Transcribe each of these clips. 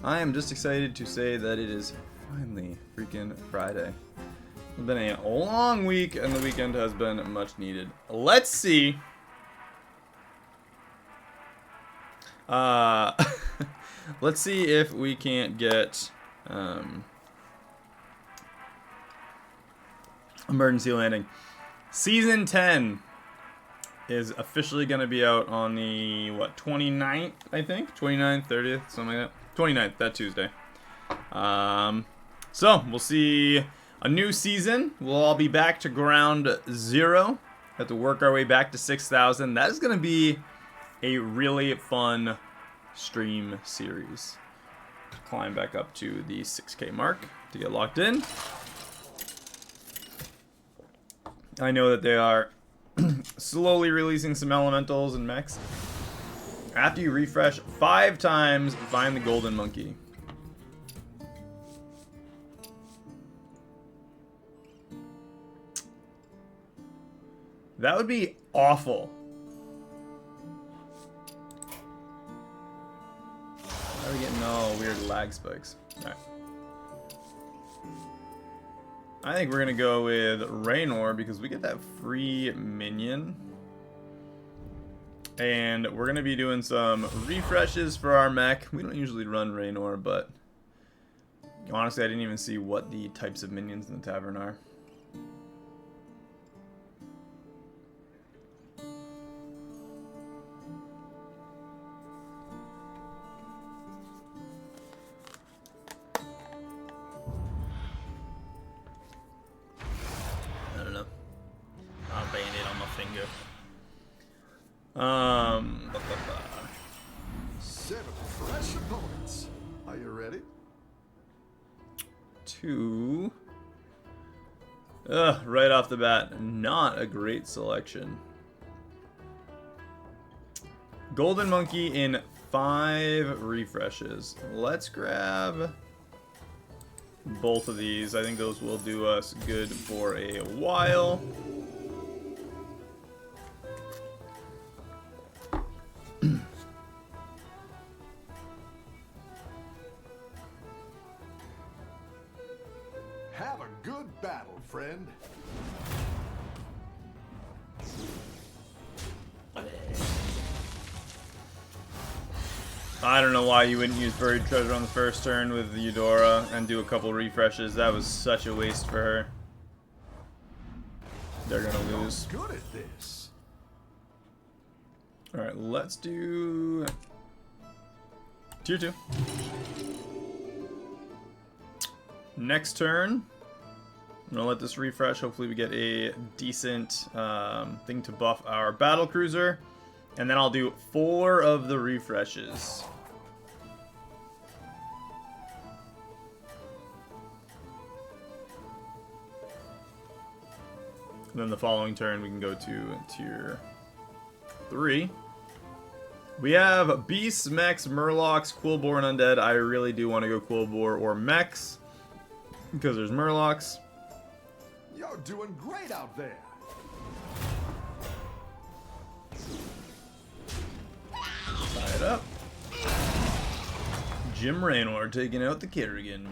I am just excited to say that it is finally freaking Friday. It's been a long week, and the weekend has been much needed. Let's see. Let's see if we can't get emergency landing. Season 10 is officially going to be out on the, 29th, I think? 29th, 30th, something like that. 29th, that Tuesday. So, we'll see a new season. We'll all be back to ground 0. Have to work our way back to 6,000. That is going to be a really fun stream series. Climb back up to the 6K mark to get locked in. I know that they are slowly releasing some elementals and mechs. After you refresh 5 times, find the golden monkey. That would be awful. How are we getting all weird lag spikes? Alright. I think we're gonna go with Raynor because we get that free minion. And we're gonna be doing some refreshes for our mech. We don't usually run Raynor, but honestly I didn't even see what the types of minions in the tavern are. Seven fresh opponents. Are you ready? 2. Right off the bat, not a great selection. Golden Monkey in 5 refreshes. Let's grab both of these. I think those will do us good for a while. Have a good battle, friend. I don't know why you wouldn't use Buried Treasure on the first turn with Eudora and do a couple refreshes. That was such a waste for her. They're gonna lose. Good at this. Alright, let's do tier 2. Next turn, I'm gonna let this refresh. Hopefully we get a decent thing to buff our battle cruiser. And then I'll do 4 of the refreshes. And then the following turn we can go to tier 3. We have Beasts, Mechs, Murlocs, Quillboar, and Undead. I really do want to go Quillboar or Mechs because there's Murlocs. You're doing great out there. Tie it up. Jim Raynor taking out the Kerrigan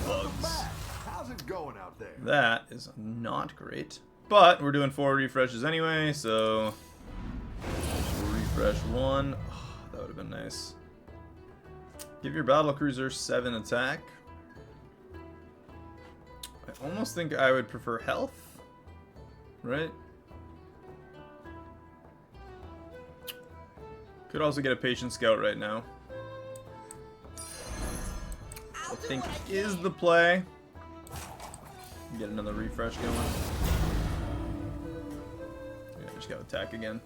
bugs. How's it going out there? That is not great. But we're doing 4 refreshes anyway, so refresh 1. Oh, that would have been nice. Give your battle cruiser 7 attack. I almost think I would prefer health, right? Could also get a patient scout right now. I think is the play. Get another refresh going. Yeah, just gotta attack again.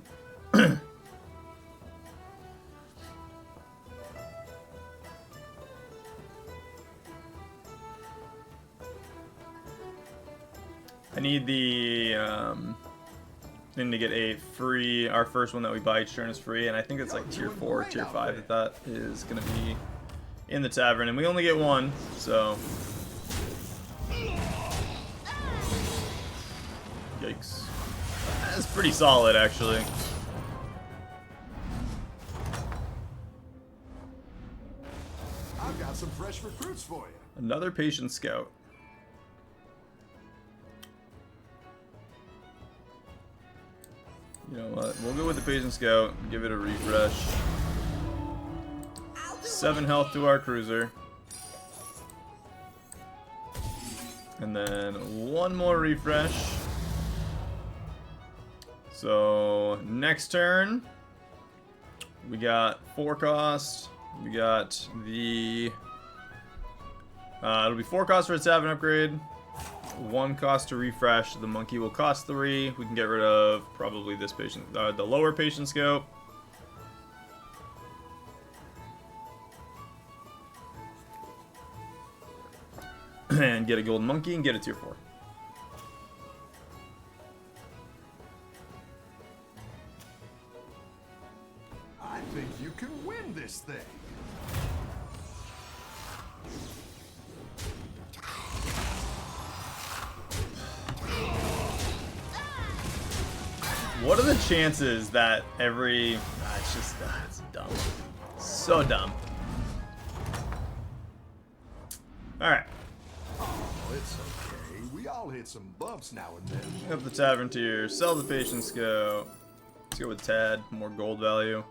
I need the thing to get a free. Our first one that we buy each turn is free, and I think it's like tier 4, tier 5 that is gonna be in the tavern, and we only get 1, so. Yikes. That's pretty solid, actually. I've got got some fresh recruits for you. Another patient scout. You know what? We'll go with the patient scout. Give it a refresh. 7 health to our cruiser. And then 1 more refresh. So next turn, we got 4 cost. We got the it'll be 4 cost for a tavern upgrade, 1 cost to refresh. The monkey will cost 3. We can get rid of probably this patient, the lower patient scope. And get a golden monkey and get a tier 4. I think you can win this thing. What are the chances that every... it's just... it's dumb. So dumb. Alright. Oh, it's okay. We all hit some bumps now and then. Up the tavern tier. Sell the patience go. Let's go with Tad. More gold value.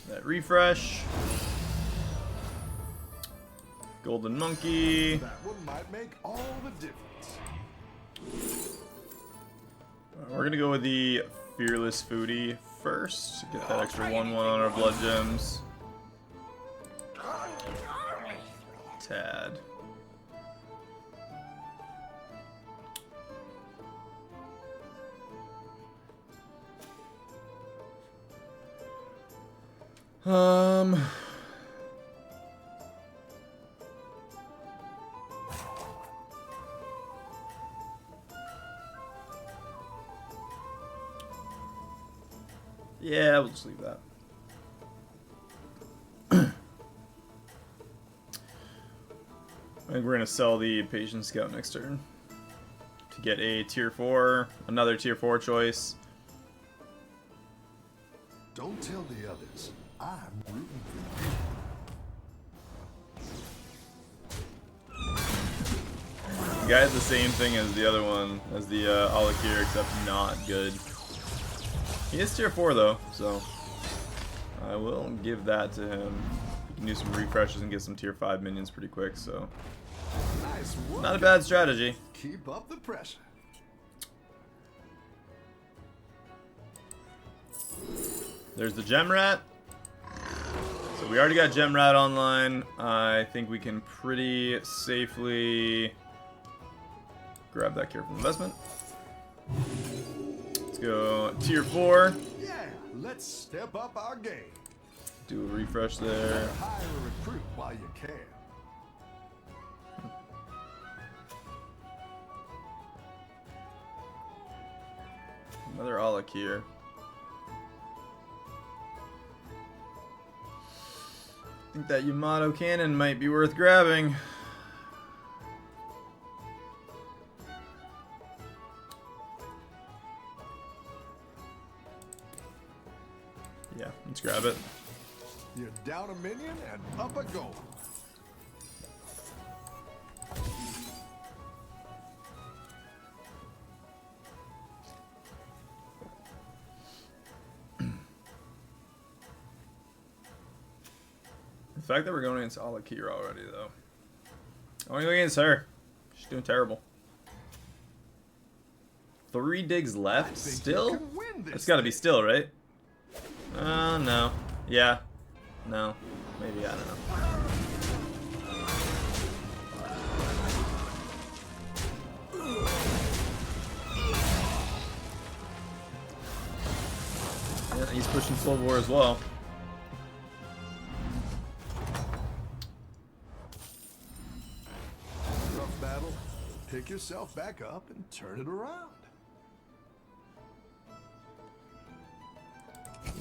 That refresh. Golden monkey. That one might make all the difference. We're gonna go with the fearless foodie first. Get that extra 1/1 on our blood gems. Tad. Yeah, we'll just leave that. I think we're gonna sell the patient scout next turn to get a tier 4, another tier 4 choice. Don't tell the others. I'm rooting for you. The guy has the same thing as the other one, as the Alakir, except not good. He is tier 4 though, so I will give that to him. He can do some refreshes and get some tier 5 minions pretty quick, so Nice work. not a bad strategy. Keep up the pressure. There's the gem rat. So we already got gem rat online. I think we can pretty safely grab that careful investment. Let's go tier 4. Yeah, let's step up our game. Do a refresh there. Hire a recruit while you can. Another Alakir. I think that Yamato cannon might be worth grabbing. Yeah, let's grab it. You're down a minion and up a goal. The fact that we're going against Alakir already, though. I want to go against her. She's doing terrible. 3 digs left? Still? It's got to be still, right? No. Yeah. No. Maybe, I don't know. Yeah, he's pushing full war as well. Rough battle. Pick yourself back up and turn it around.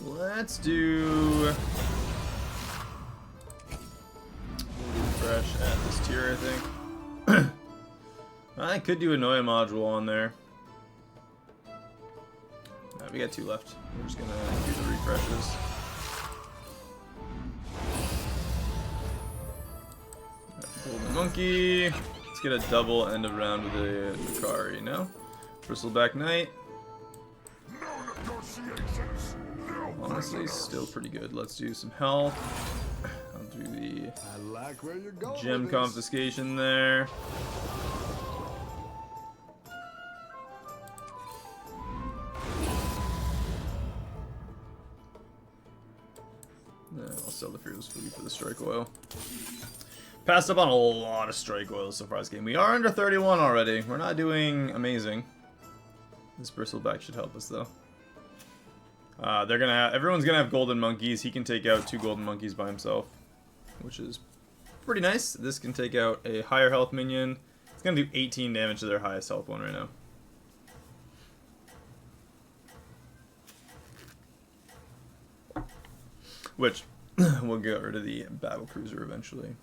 Let's do refresh at this tier, I think. I could do a Noia module on there. We got 2 left. We're just gonna do the refreshes. Golden Monkey. Let's get a double end of round with the Drakari, no? Bristleback Knight. Honestly, still pretty good. Let's do some health. I'll do the I like where you're going gem with this. confiscation there. I'll sell the Fearless Foodie for the Strike Oil. Passed up on a lot of Strike Oil so far this game. We are under 31 already. We're not doing amazing. This Bristleback should help us though. Everyone's gonna have golden monkeys. He can take out 2 golden monkeys by himself, which is pretty nice. This can take out a higher health minion. It's gonna do 18 damage to their highest health one right now. Which we'll get rid of the battle cruiser eventually.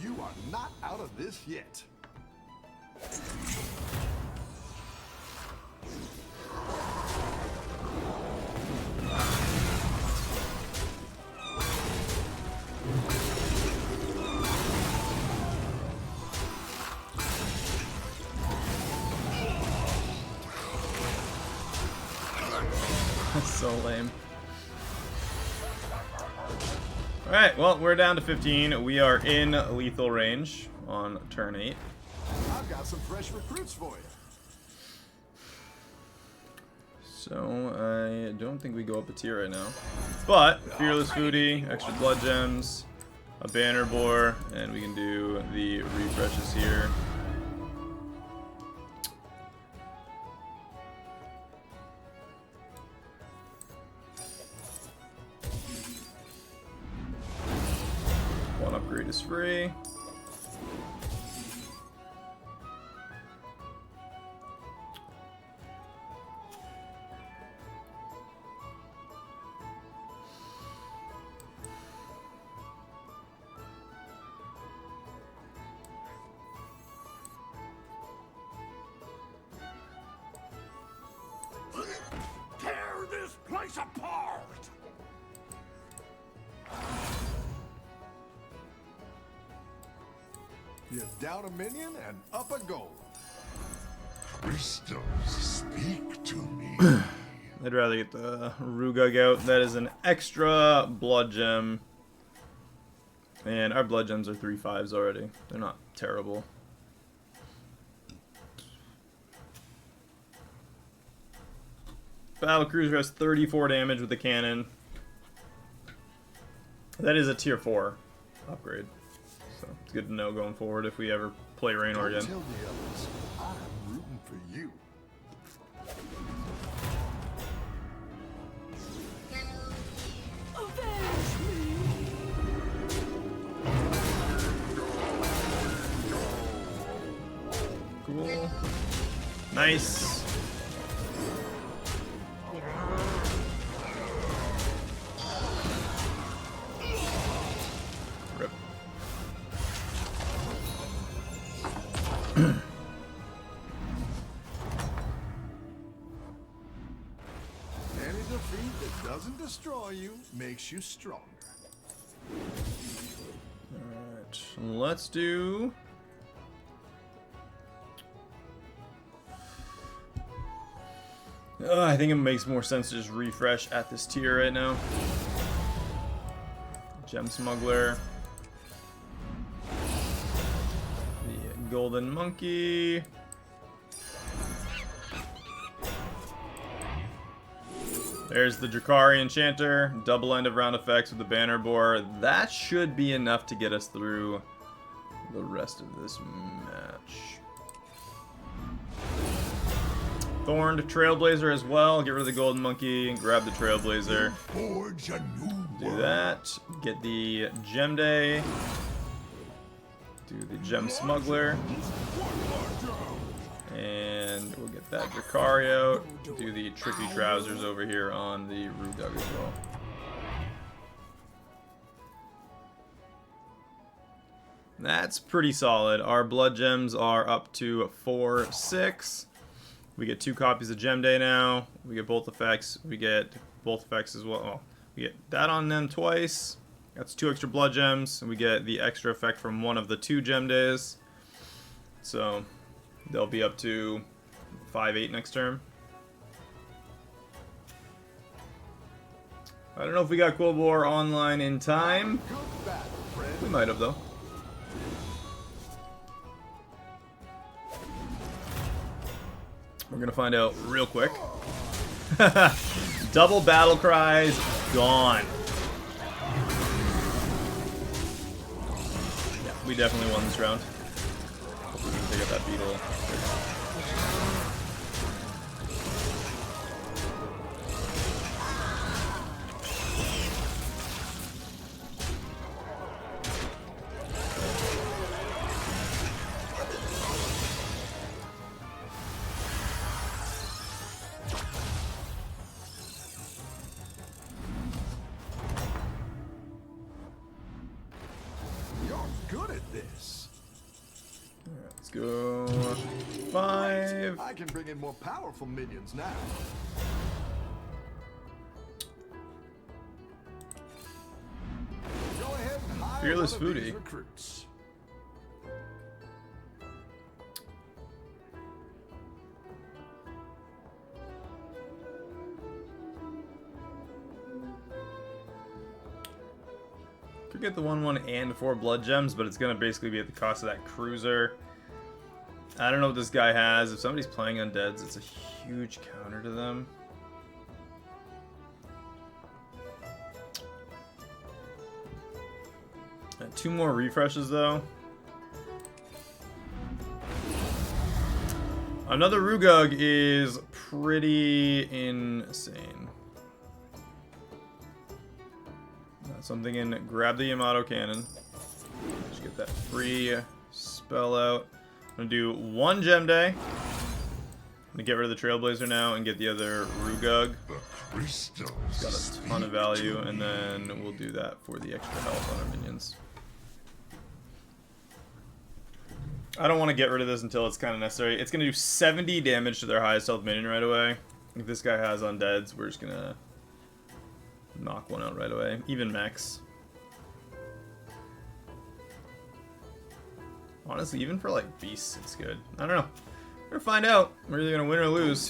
You are not out of this yet. That's so lame. Alright, well, we're down to 15. We are in lethal range on turn 8. I've got some fresh recruits for you. So, I don't think we go up a tier right now. But, Fearless Foodie, extra blood gems, a banner boar, and we can do the refreshes here. One upgrade is free. Tear this place apart! You're down a minion and up a goal. Crystals, speak to me. I'd rather get the Rugug out. That is an extra blood gem. And our blood gems are 3/5s already. They're not terrible. Battle Cruiser has 34 damage with the cannon. That is a tier 4 upgrade. So it's good to know going forward if we ever play Raynor Don't again. tell the others. I'm rooting for you. Cool. Nice. Rip. Any defeat that doesn't destroy you makes you stronger. Alright, let's do... I think it makes more sense to just refresh at this tier right now. Gem Smuggler. The Golden Monkey. There's the Drakari Enchanter. Double end of round effects with the Banner Boar. That should be enough to get us through the rest of this match. Thorned Trailblazer as well. Get rid of the Golden Monkey and grab the Trailblazer. Forge a new Do that. Get the Gem Day. Do the Gem Smuggler. And we'll get that Drakari out. Do the Tricky Trousers over here on the Rugug as well. That's pretty solid. Our blood gems are up to 4, 6. We get 2 copies of Gem Day now. We get both effects. We get both effects as well. We get that on them twice. That's 2 extra blood gems. And we get the extra effect from one of the 2 gem days. So they'll be up to 5-8 next turn. I don't know if we got Cold War online in time. We might have, though. We're gonna find out real quick. Double battle cries gone. Yeah, we definitely won this round. Hopefully we can pick up that beetle. Let's go 5. I can bring in more powerful minions now. Go ahead and hire Fearless one of these Foodie. recruits. Could get the 1/1 and 4 blood gems, but it's gonna basically be at the cost of that cruiser. I don't know what this guy has. If somebody's playing undeads, it's a huge counter to them. And 2 more refreshes though. Another Rugug is pretty insane. Something in, grab the Yamato Cannon. Just get that free spell out. I'm gonna do 1 gem day. I'm gonna get rid of the Trailblazer now and get the other Rugug. It's got a ton of value, and then we'll do that for the extra health on our minions. I don't want to get rid of this until it's kind of necessary. It's gonna do 70 damage to their highest health minion right away. If this guy has undeads, we're just gonna knock one out right away. Even max. Honestly, even for like beasts, it's good. I don't know. We're gonna find out. We're either gonna win or lose.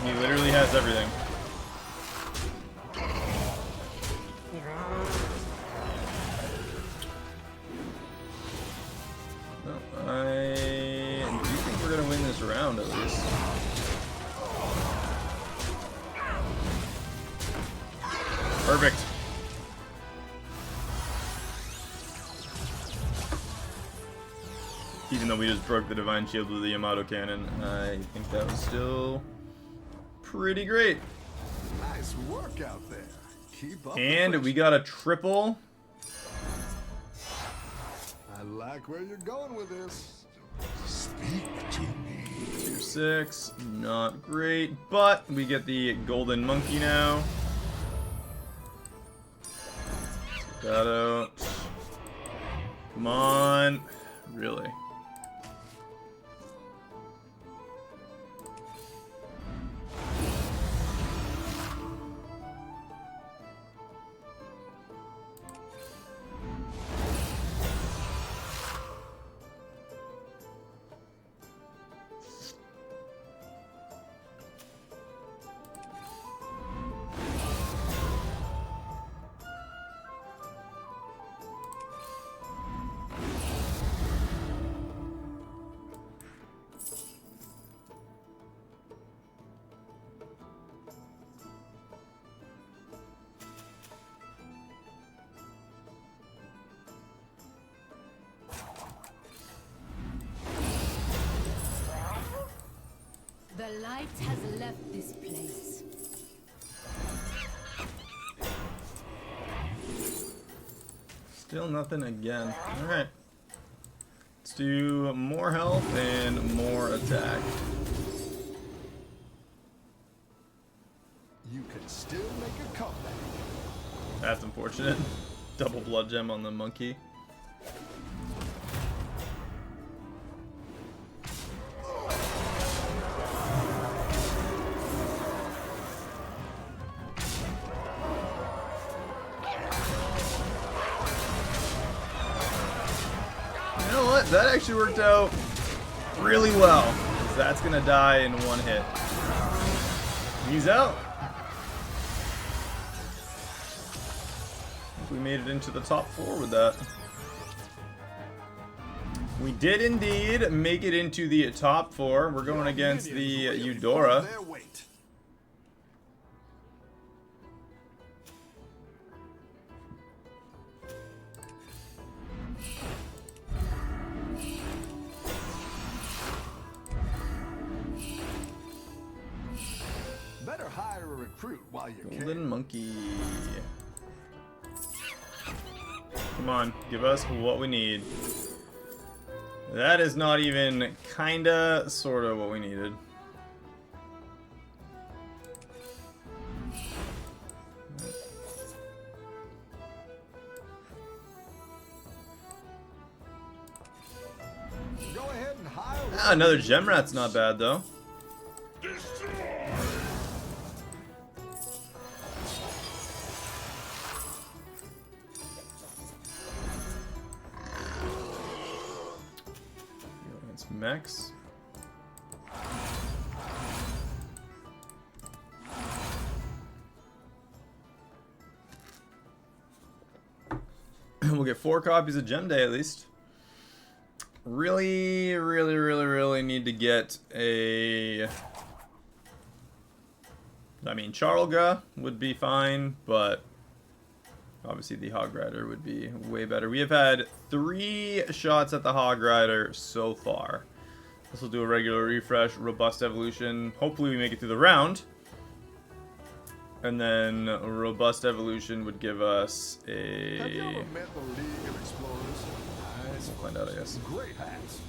He literally has everything. I do think we're gonna win this round at least. Perfect. Even though we just broke the Divine Shield with the Yamato Cannon, I think that was still pretty great. Nice work out there. Keep up. And we got a triple. I like where you're going with this. Speak to me. Tier 6, not great, but we get the golden monkey now. Check that out. Come on. Really? The light has left this place. Still nothing again. Alright. Let's do more health and more attack. You can still make a comeback. That's unfortunate. Double blood gem on the monkey. You know what? That actually worked out really well. 'Cause that's gonna die in one hit. He's out. We made it into the top 4 with that. We did indeed make it into the top 4. We're going against the Eudora. Better hire a recruit while you can. Golden monkey. Come on, give us what we need. That is not even kinda, sorta what we needed. Go ahead and hire. Ah, another gem rat's not bad though. Mechs. We'll get 4 copies of Gem Day at least. Really need to get a... I mean, Charlga would be fine, but obviously the Hog Rider would be way better. We have had 3 shots at the Hog Rider so far. This will do a regular refresh, robust evolution. Hopefully we make it through the round. And then a robust evolution would give us a... Have you ever met the League of Explorers? Nice. We'll find out, I guess. Great hats.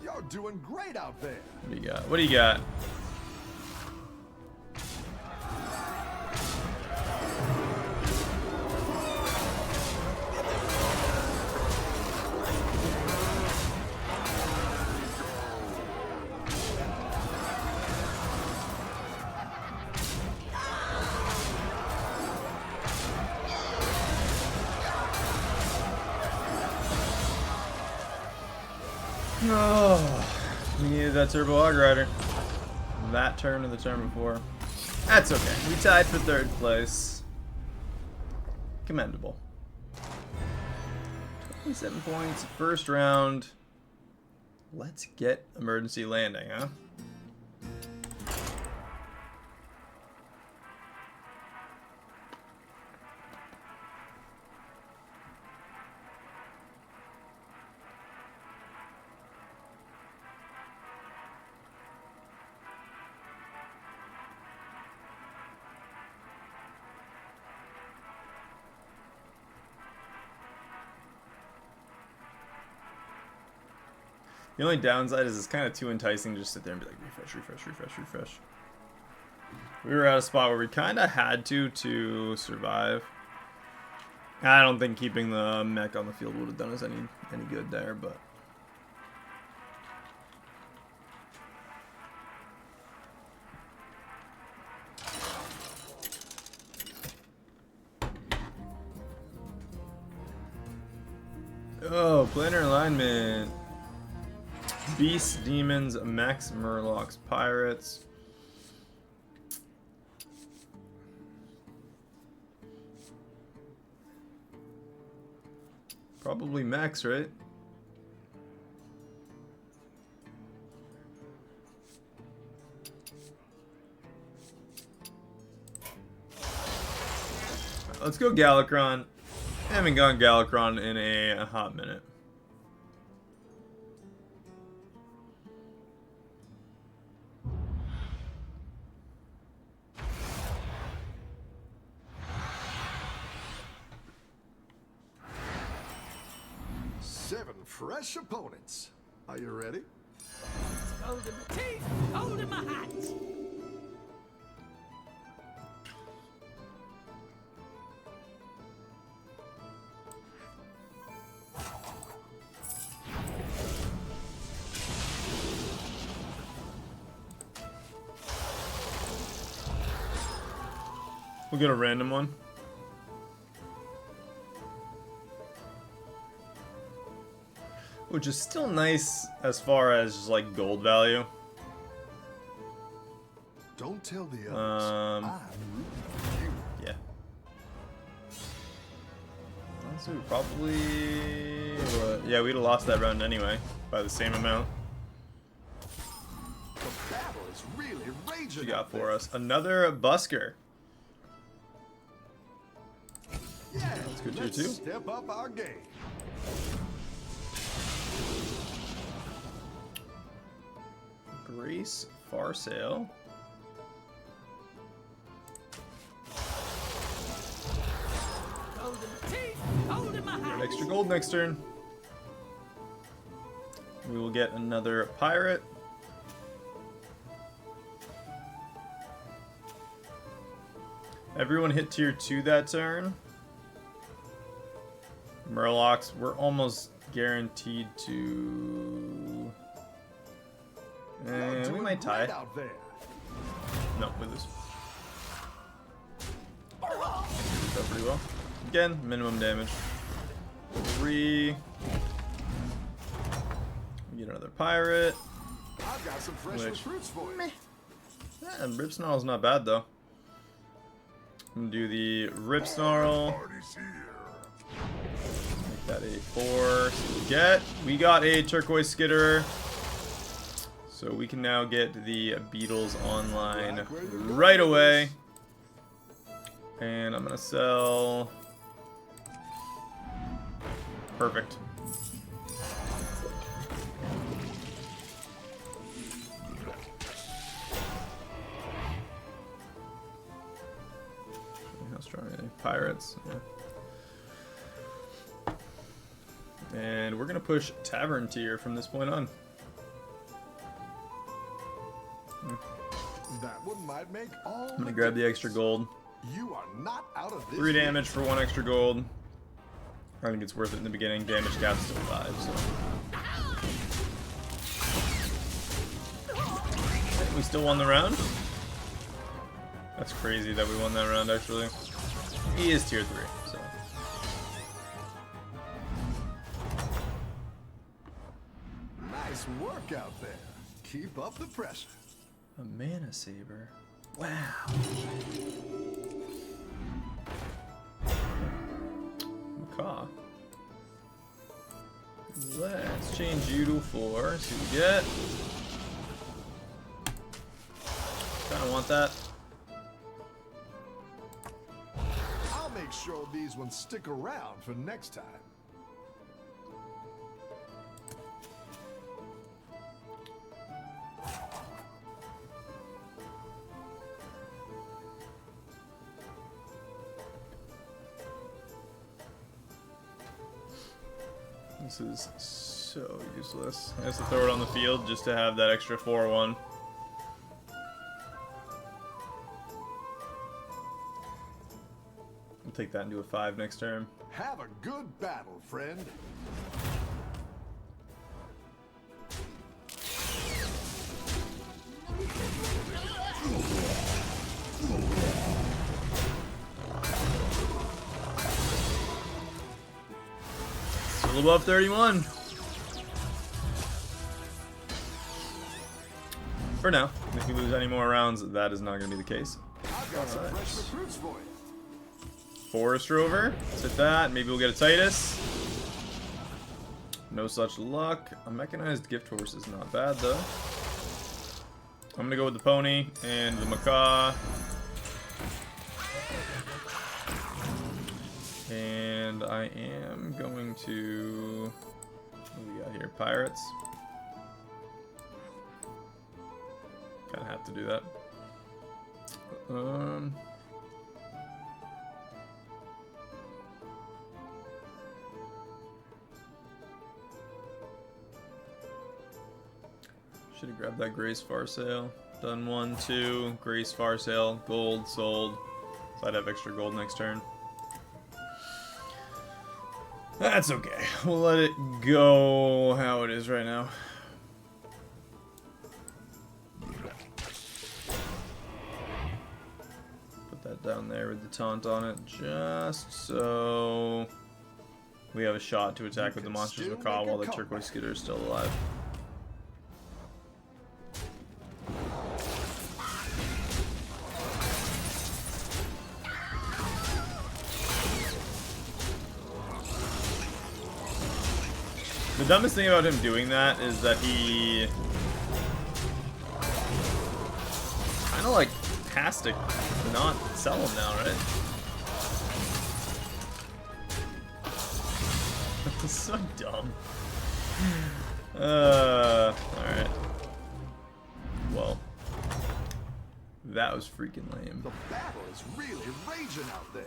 You're doing great out there. What do you got? What do you got? Oh, we needed that Turbo Hog Rider. That turn and the turn before. That's okay. We tied for 3rd place. Commendable. 27 points, 1st round. Let's get emergency landing, huh? The only downside is it's kind of too enticing to just sit there and be like, refresh. We were at a spot where we kind of had to survive. I don't think keeping the mech on the field would have done us any good there, but... Oh, planar alignment. Beasts, demons, mechs, murlocs, pirates. Probably mechs, right? Let's go Galakron. I haven't gone Galakron in a hot minute. Fresh opponents. Are you ready? Gold in my teeth, gold in my hat. We'll get a random one. Which is still nice as far as just, like, gold value. Don't tell the others. I'm rooting for you. Yeah. So we probably... yeah, we'd have lost that round anyway, by the same amount. The battle is really raging. What you got for us? Another busker. Yeah, That's good tier let's 2. step up our game. Grace Farsail. Gold in my teeth, gold in my Get hand. extra gold next turn. We will get another pirate. Everyone hit tier 2 that turn. Murlocs, we're almost guaranteed to... You're we doing might tie. great out there. No, we lose. That pretty well. Again, minimum damage. 3. We get another pirate. I've got some fresh Which- recruits for you. And Rip Snarl's not bad though. I'm gonna do the Rip Snarl. Party's here. Make that a 4. So we got a Turquoise Skitterer. So we can now get the Beetles online right away. And I'm gonna sell. Perfect. How strong are they? Pirates. Yeah. And we're gonna push Tavern tier from this point on. That one might make all I'm gonna grab the extra gold. You are not out of this. 3 damage for 1 extra gold. I think it's worth it in the beginning. Damage cap's still 5, so. We still won the round. That's crazy that we won that round, actually. He is tier 3, so. Nice work out there. Keep up the pressure. A Mana Saber. Wow. Macaw. Let's change you to 4. See what we get. Kinda want that. I'll make sure these ones stick around for next time. This is so useless. I have to throw it on the field just to have that extra 4-1. I'll take that into a 5 next turn. Have a good battle, friend. Still above 31. For now. If we lose any more rounds, that is not going to be the case. I've got some Alright. fresh recruits for you. Forest Rover. Let's hit that. Maybe we'll get a Titus. No such luck. A mechanized gift horse is not bad though. I'm gonna go with the pony and the macaw. And I am going to... What do we got here? Pirates. Kinda have to do that. Should have grabbed that Grace Farsail. Done 1, 2. Grace Farsail. Gold sold. So I'd have extra gold next turn. That's okay. We'll let it go how it is right now. Put that down there with the taunt on it, just so we have a shot to attack with the Monsters Macaw while the Turquoise Skitter is still alive. The dumbest thing about him doing that is that he kind of like has to not sell them now, right? This is so dumb. Alright. Well, that was freaking lame. The battle is really raging out there.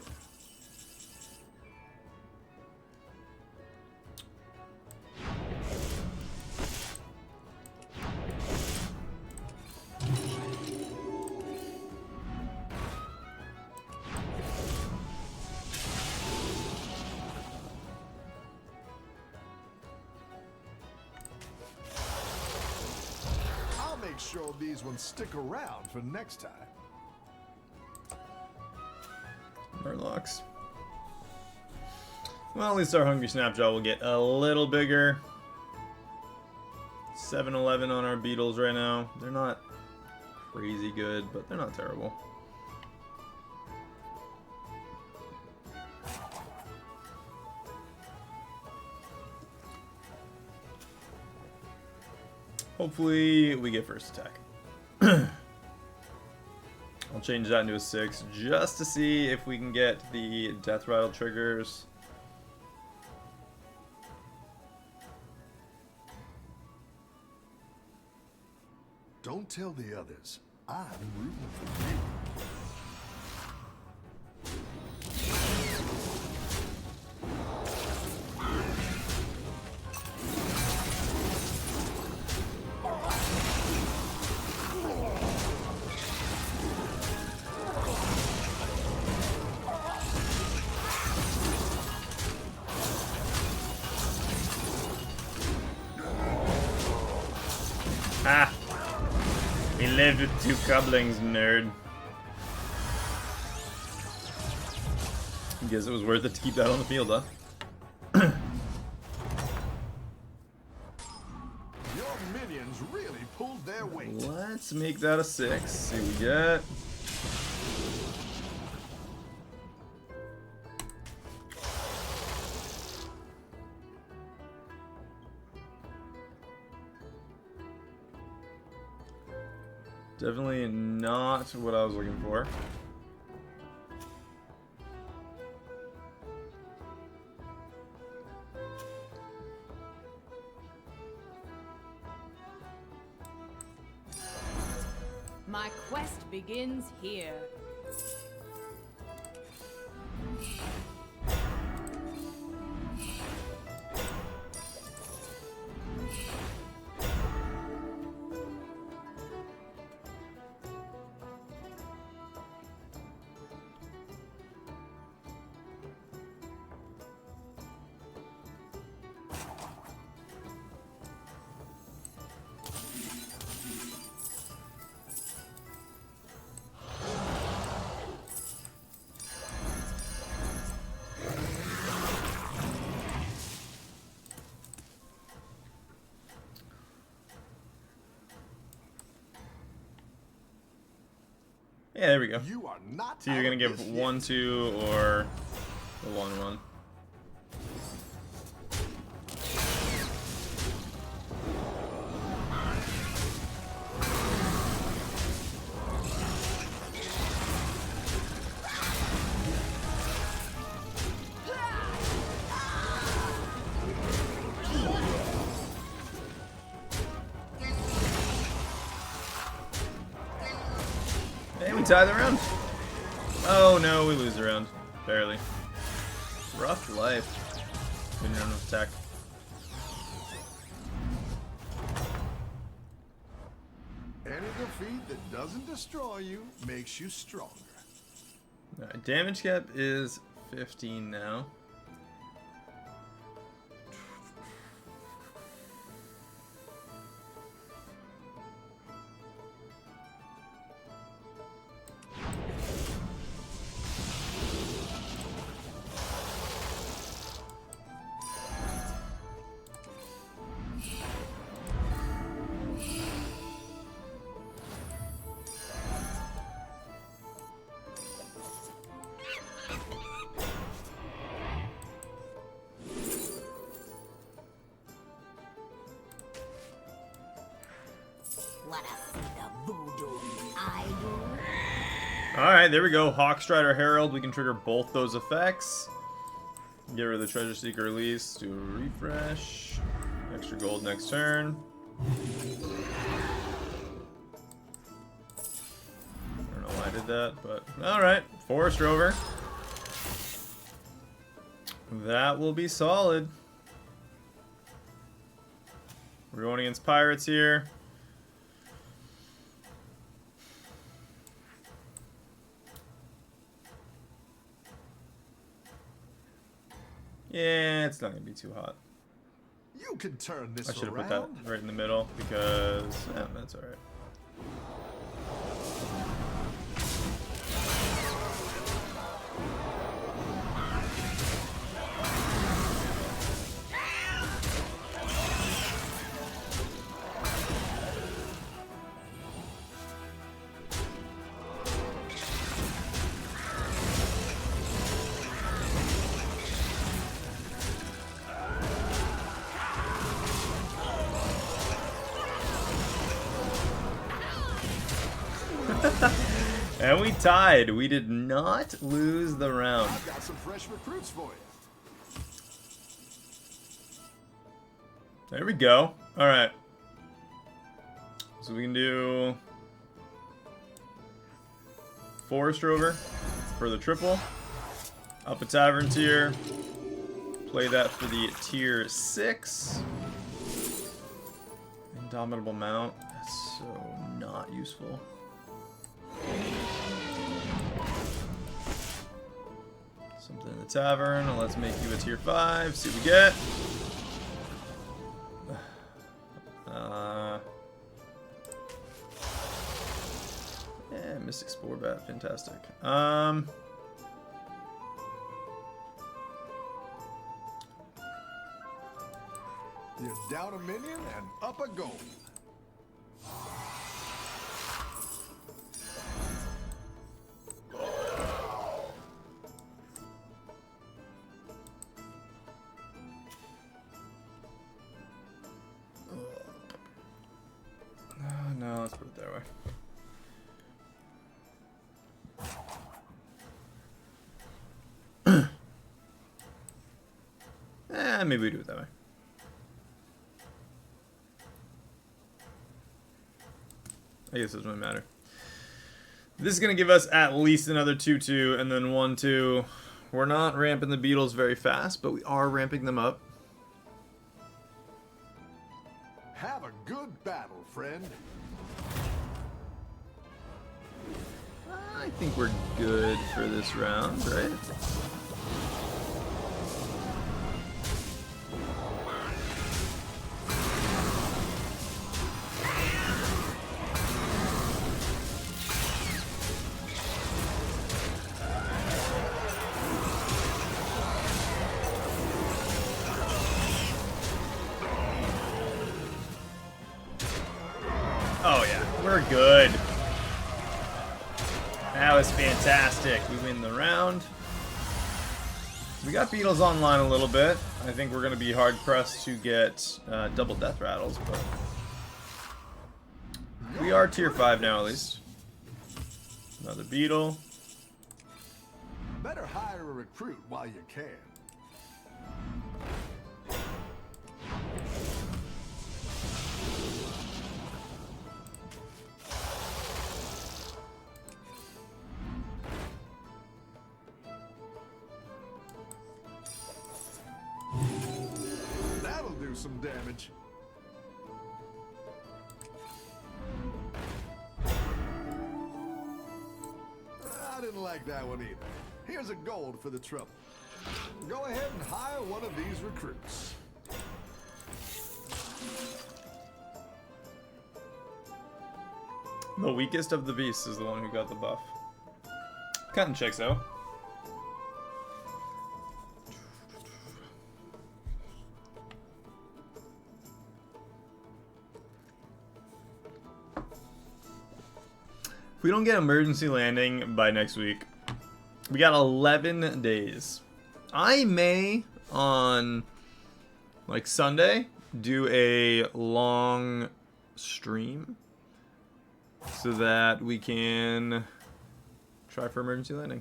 Make sure these ones stick around for next time. Murlocs. Well, at least our Hungry Snapjaw will get a little bigger. 7-11 on our Beetles right now. They're not crazy good, but they're not terrible. Hopefully we get first attack. I'll change that into a 6 just to see if we can get the Death Rattle triggers. Don't tell the others. I'm rooting for you. Ah! He lived with 2 couplings, nerd. Guess it was worth it to keep that on the field, huh? Your minions really pulled their weight. Let's make that a 6. See what we get. Definitely not what I was looking for. My quest begins here. Yeah, there we go. You are not. So you're gonna give 1-2 or the 1-1. And we tie the round. Oh no, we lose the round. Barely. Rough life. We didn't have enough attack. Any defeat that doesn't destroy you makes you stronger. Alright, damage cap is 15 now. Alright, there we go. Hawkstrider Herald. We can trigger both those effects. Get rid of the Treasure Seeker release. Do a refresh. Extra gold next turn. I don't know why I did that, but alright. Forest Rover. That will be solid. We're going against Pirates here. Yeah, it's not going to be too hot. You can turn this I should have around. put that right in the middle because that's alright. And we tied. We did not lose the round. I've got some fresh recruits for you. There we go. Alright. So we can do Forest Rover for the triple. Up a Tavern tier. Play that for the tier 6. Indomitable Mount. That's so not useful. Something in the tavern. Let's make you a tier 5. See what we get. Yeah, Mystic Spore Bat. Fantastic. You're down a minion and up a gold. No, let's put it that way. Maybe we do it that way. I guess it doesn't really matter. This is going to give us at least another 2-2 and then 1-2. We're not ramping the beetles very fast, but we are ramping them up. Have a good battle, friend. I think we're good for this round, right? Oh yeah, we're good. That was fantastic. We win the round. We got beetles online a little bit. I think we're going to be hard pressed to get double death rattles, but we are tier 5 now at least. Another beetle. Better hire a recruit while you can. That'll do some damage. I didn't like that one either. Here's a gold for the trouble. Go ahead and hire one of these recruits. The weakest of the beasts is the one who got the buff. Cutting checks out. If we don't get emergency landing by next week, we got 11 days. I may, on like Sunday, do a long stream so that we can try for emergency landing.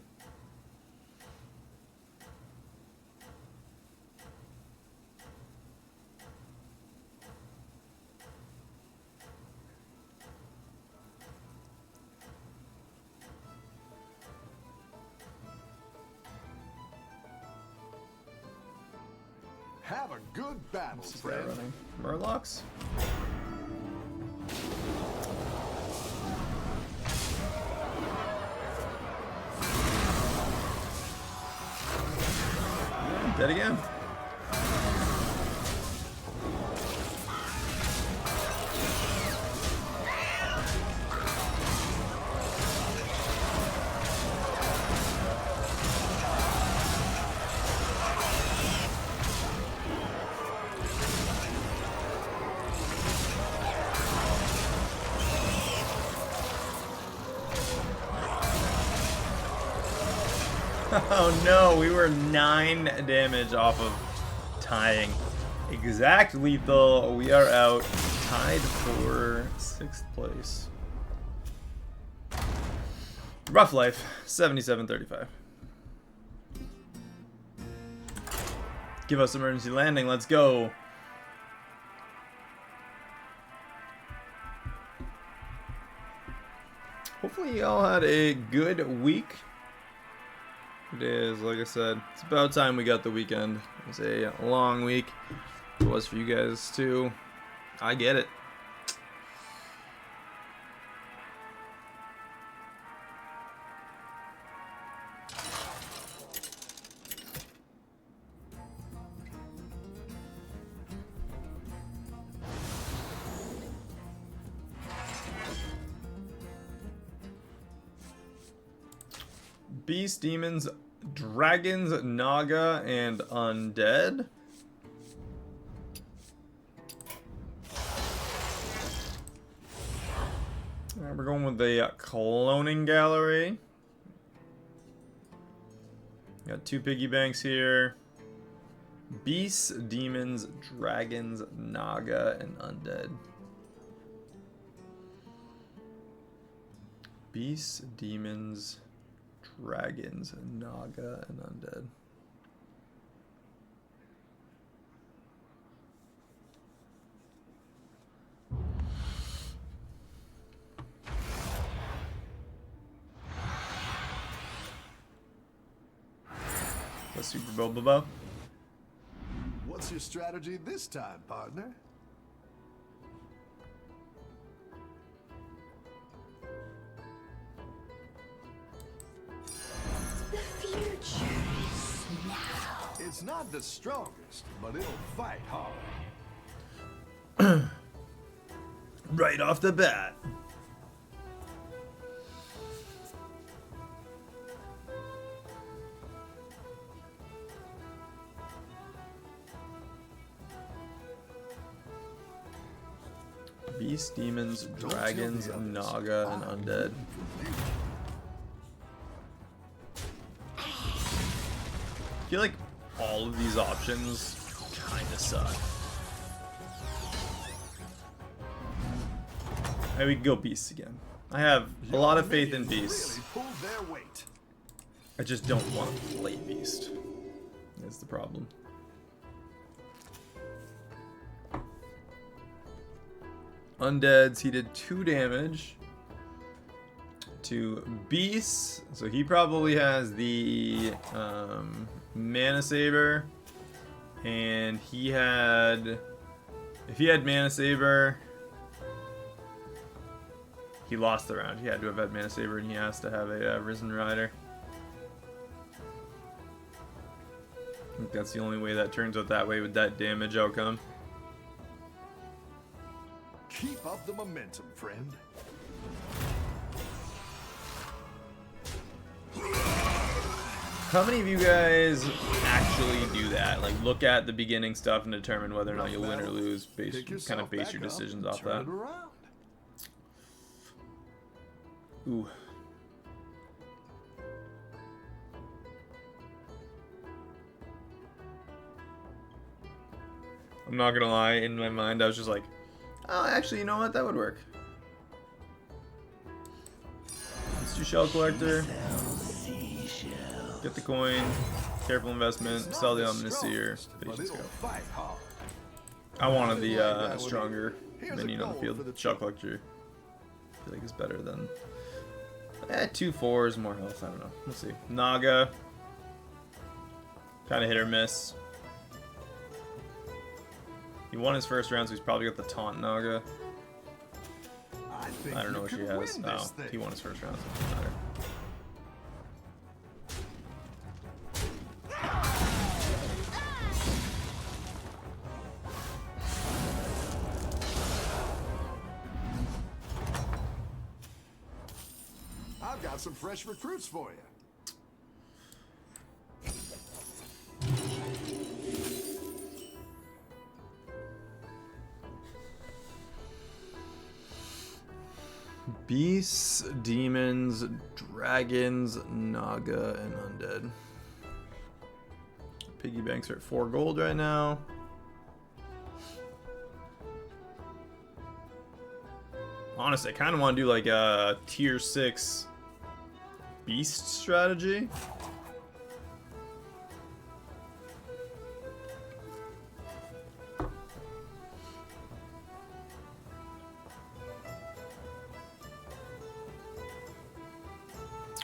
Have a good battle, This is friend. that running. Murlocs? Dead again. Oh no, we were 9 damage off of tying. Exact lethal. We are out, tied for 6th place. Rough life, 77-35. Give us emergency landing. Let's go. Hopefully y'all had a good week. It is, like I said, it's about time we got the weekend. It was a long week. It was for you guys too. I get it. Beast, demons, dragons, naga, and undead. Alright, we're going with the cloning gallery. Got 2 piggy banks here. Beasts, demons, dragons, naga, and undead. Beasts, demons, dragons, naga, and undead. The Super Bobo. What's your strategy this time, partner? The future is now. It's not the strongest, but it'll fight hard. Right off the bat. Beast, demons, dragons, naga, and undead. I feel like all of these options kind of suck. Maybe we can go beasts again. I have a lot of faith in beasts. Really pulled their weight. I just don't want to play beast. That's the problem. Undeads, he did 2 damage to beasts, so he probably has the mana saber, and he had, if he had mana saber, he lost the round. He had to have had mana saber, and he has to have a risen rider. I think that's the only way that turns out that way with that damage outcome. Keep up the momentum, friend. How many of you guys actually do that? Like, look at the beginning stuff and determine whether or not you'll win or lose, Pick kind of yourself base back your up decisions and off turn that. it around. Ooh. I'm not gonna lie, in my mind I was just like, oh, actually, you know what? That would work. Let's do Shell Collector. Get the coin. Careful investment. Sell the ominous seer. But Patience it'll go. fight hard. I wanted Didn't the like that one stronger either. Here's a minion on the gold field. for the Shot collector. I feel like it's better than. 2 4s, more health. I don't know. We'll see. Naga. Kind of hit or miss. He won his first round, so he's probably got the taunt Naga. I don't know what she has. Oh, he won his first round, so it doesn't matter. I've got some fresh recruits for you. Beasts, demons, dragons, Naga, and undead. Piggy banks are at 4 gold right now. Honestly, I kind of want to do like a tier 6 beast strategy.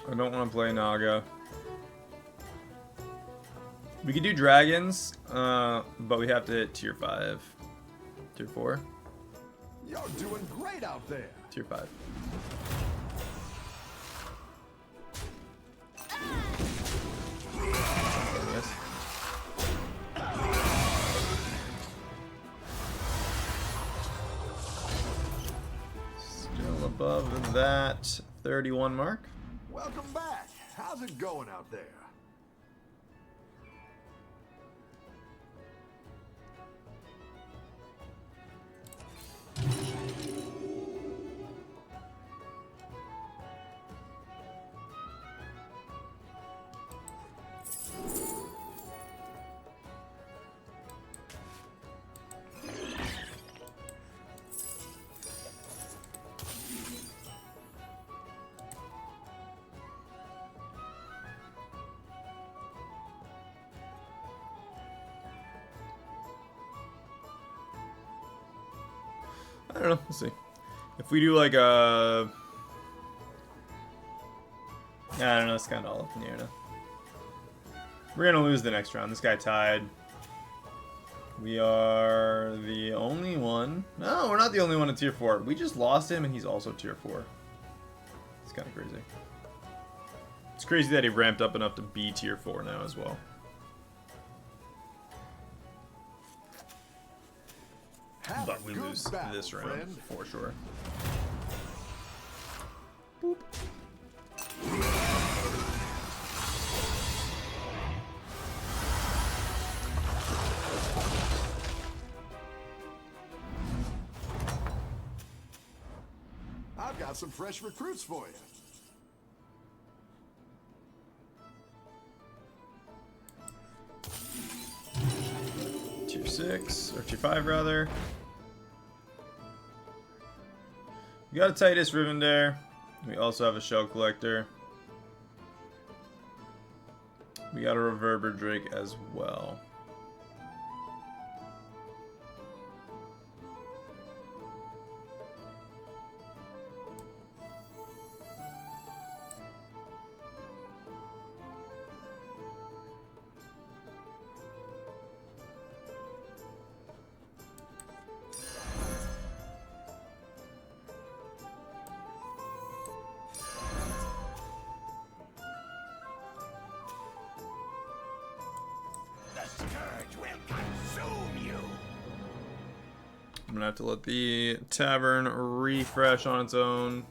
I don't want to play Naga. We could do dragons, but we have to hit tier 5. Tier 4? You're doing great out there. Tier 5. Yes. Still above that 31 mark. Welcome back. How's it going out there? I don't know. We'll see. If we do like a... I don't know. It's kind of all up in the air now. We're going to lose the next round. This guy tied. We are the only one. No, we're not the only one in tier 4. We just lost him and he's also tier 4. It's kind of crazy. It's crazy that he ramped up enough to be tier 4 now as well. But we lose this round for sure. Boop. I've got some fresh recruits for you. Tier 6, or tier 5 rather. We got a Titus Rivendare. We also have a Shell Collector. We got a Reverber Drake as well. I'm gonna have to let the tavern refresh on its own.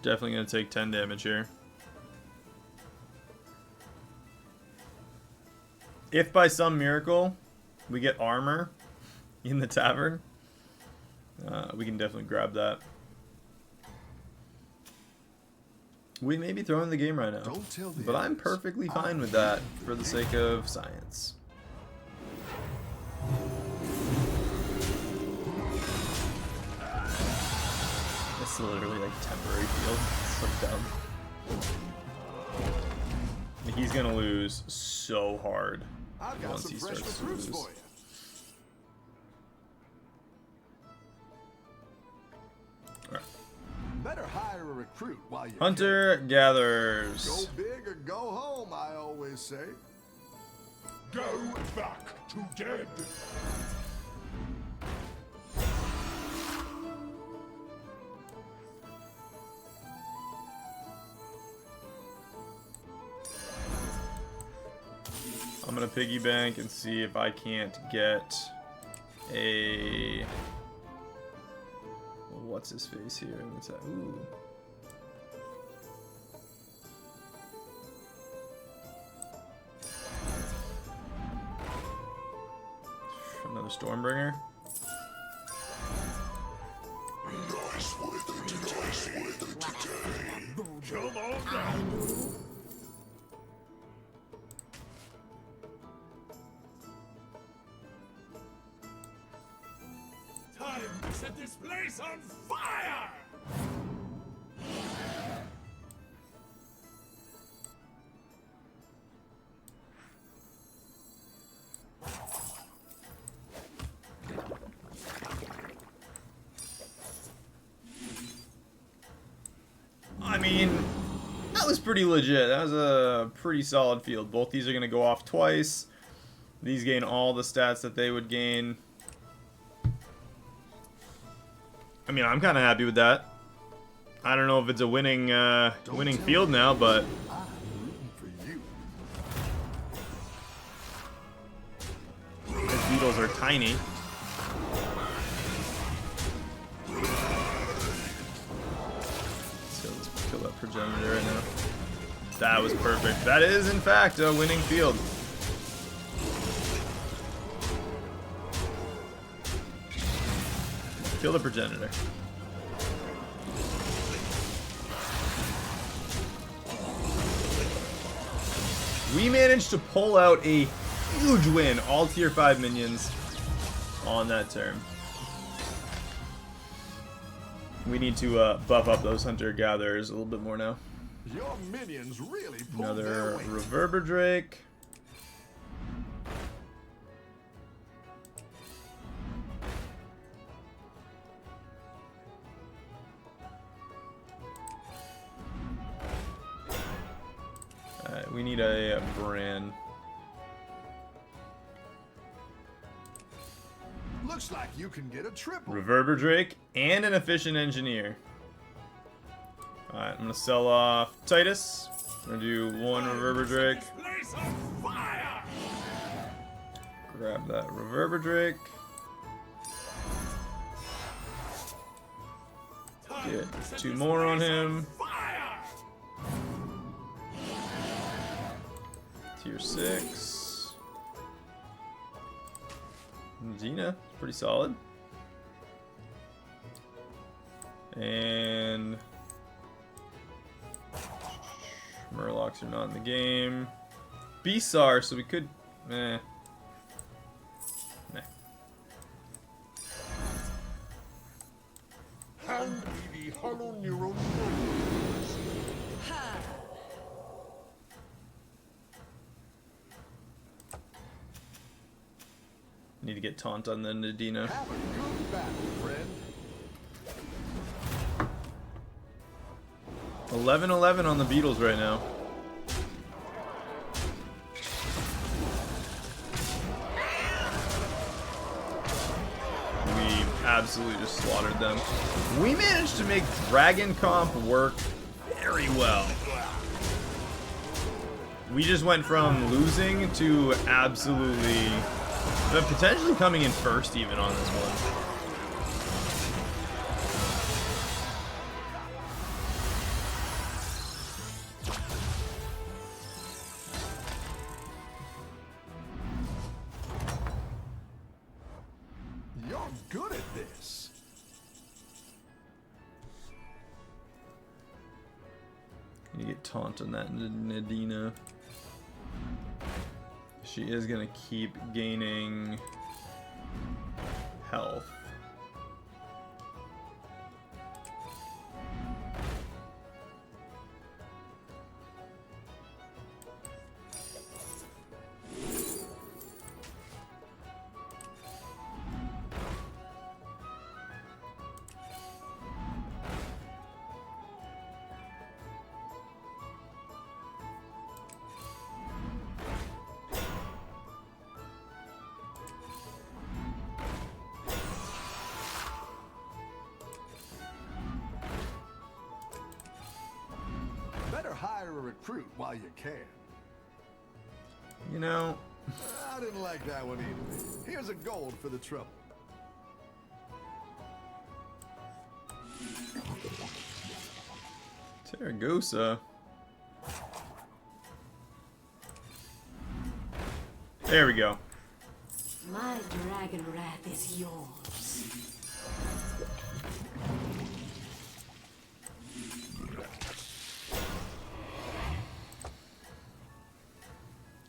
Definitely gonna take 10 damage here. If by some miracle we get armor in the tavern, we can definitely grab that. We may be throwing the game right now, but I'm perfectly fine with that for the sake of science. It's literally like temporary field. It's so dumb. He's gonna lose so hard I've got once some he fresh starts to recruits lose. for you. Alright. Better hire a recruit while you Hunter can. gatherers. Go big or go home, I always say. Go back to dead. I'm gonna piggy bank and see if I can't get a what's his face here. What's that? Ooh. Another Stormbringer. Nice weather today. Come on down. Time to set this place on fire! I mean, that was pretty legit. That was a pretty solid field. Both these are going to go off twice. These gain all the stats that they would gain. I mean, I'm kind of happy with that. I don't know if it's a winning field now, but I'm rooting for you. these beetles are tiny. Let's kill that progenitor right now. That was perfect. That is, in fact, a winning field. Kill the progenitor. We managed to pull out a huge win. All tier 5 minions on that turn. We need to buff up those hunter-gatherers a little bit more now. Your minions really pulled their Another weight. Reverberdrake. Alright, we need a Bran. Looks like you can get a triple. Reverberdrake and an efficient engineer. Alright, I'm gonna sell off Titus. I'm gonna do one Reverberdrake. This place on fire! Grab that Reverberdrake. Time Get to set 2 this more on place him. Fire! Tier 6. Xena, pretty solid. And Murlocs are not in the game. Beasts, so we could meh. Hand me the hollow neuron. Need to get taunt on the Nadina. Have a good battle, friend. 11-11 on the Beatles right now. We absolutely just slaughtered them. We managed to make Dragon Comp work very well. We just went from losing to absolutely, but potentially coming in first even on this one. You're good at this. You get taunt on that Nadina. She is gonna keep gaining health. hire a recruit while you can. You know, I didn't like that one either. Here's a gold for the trouble. Terragosa. There we go. My dragon wrath is yours.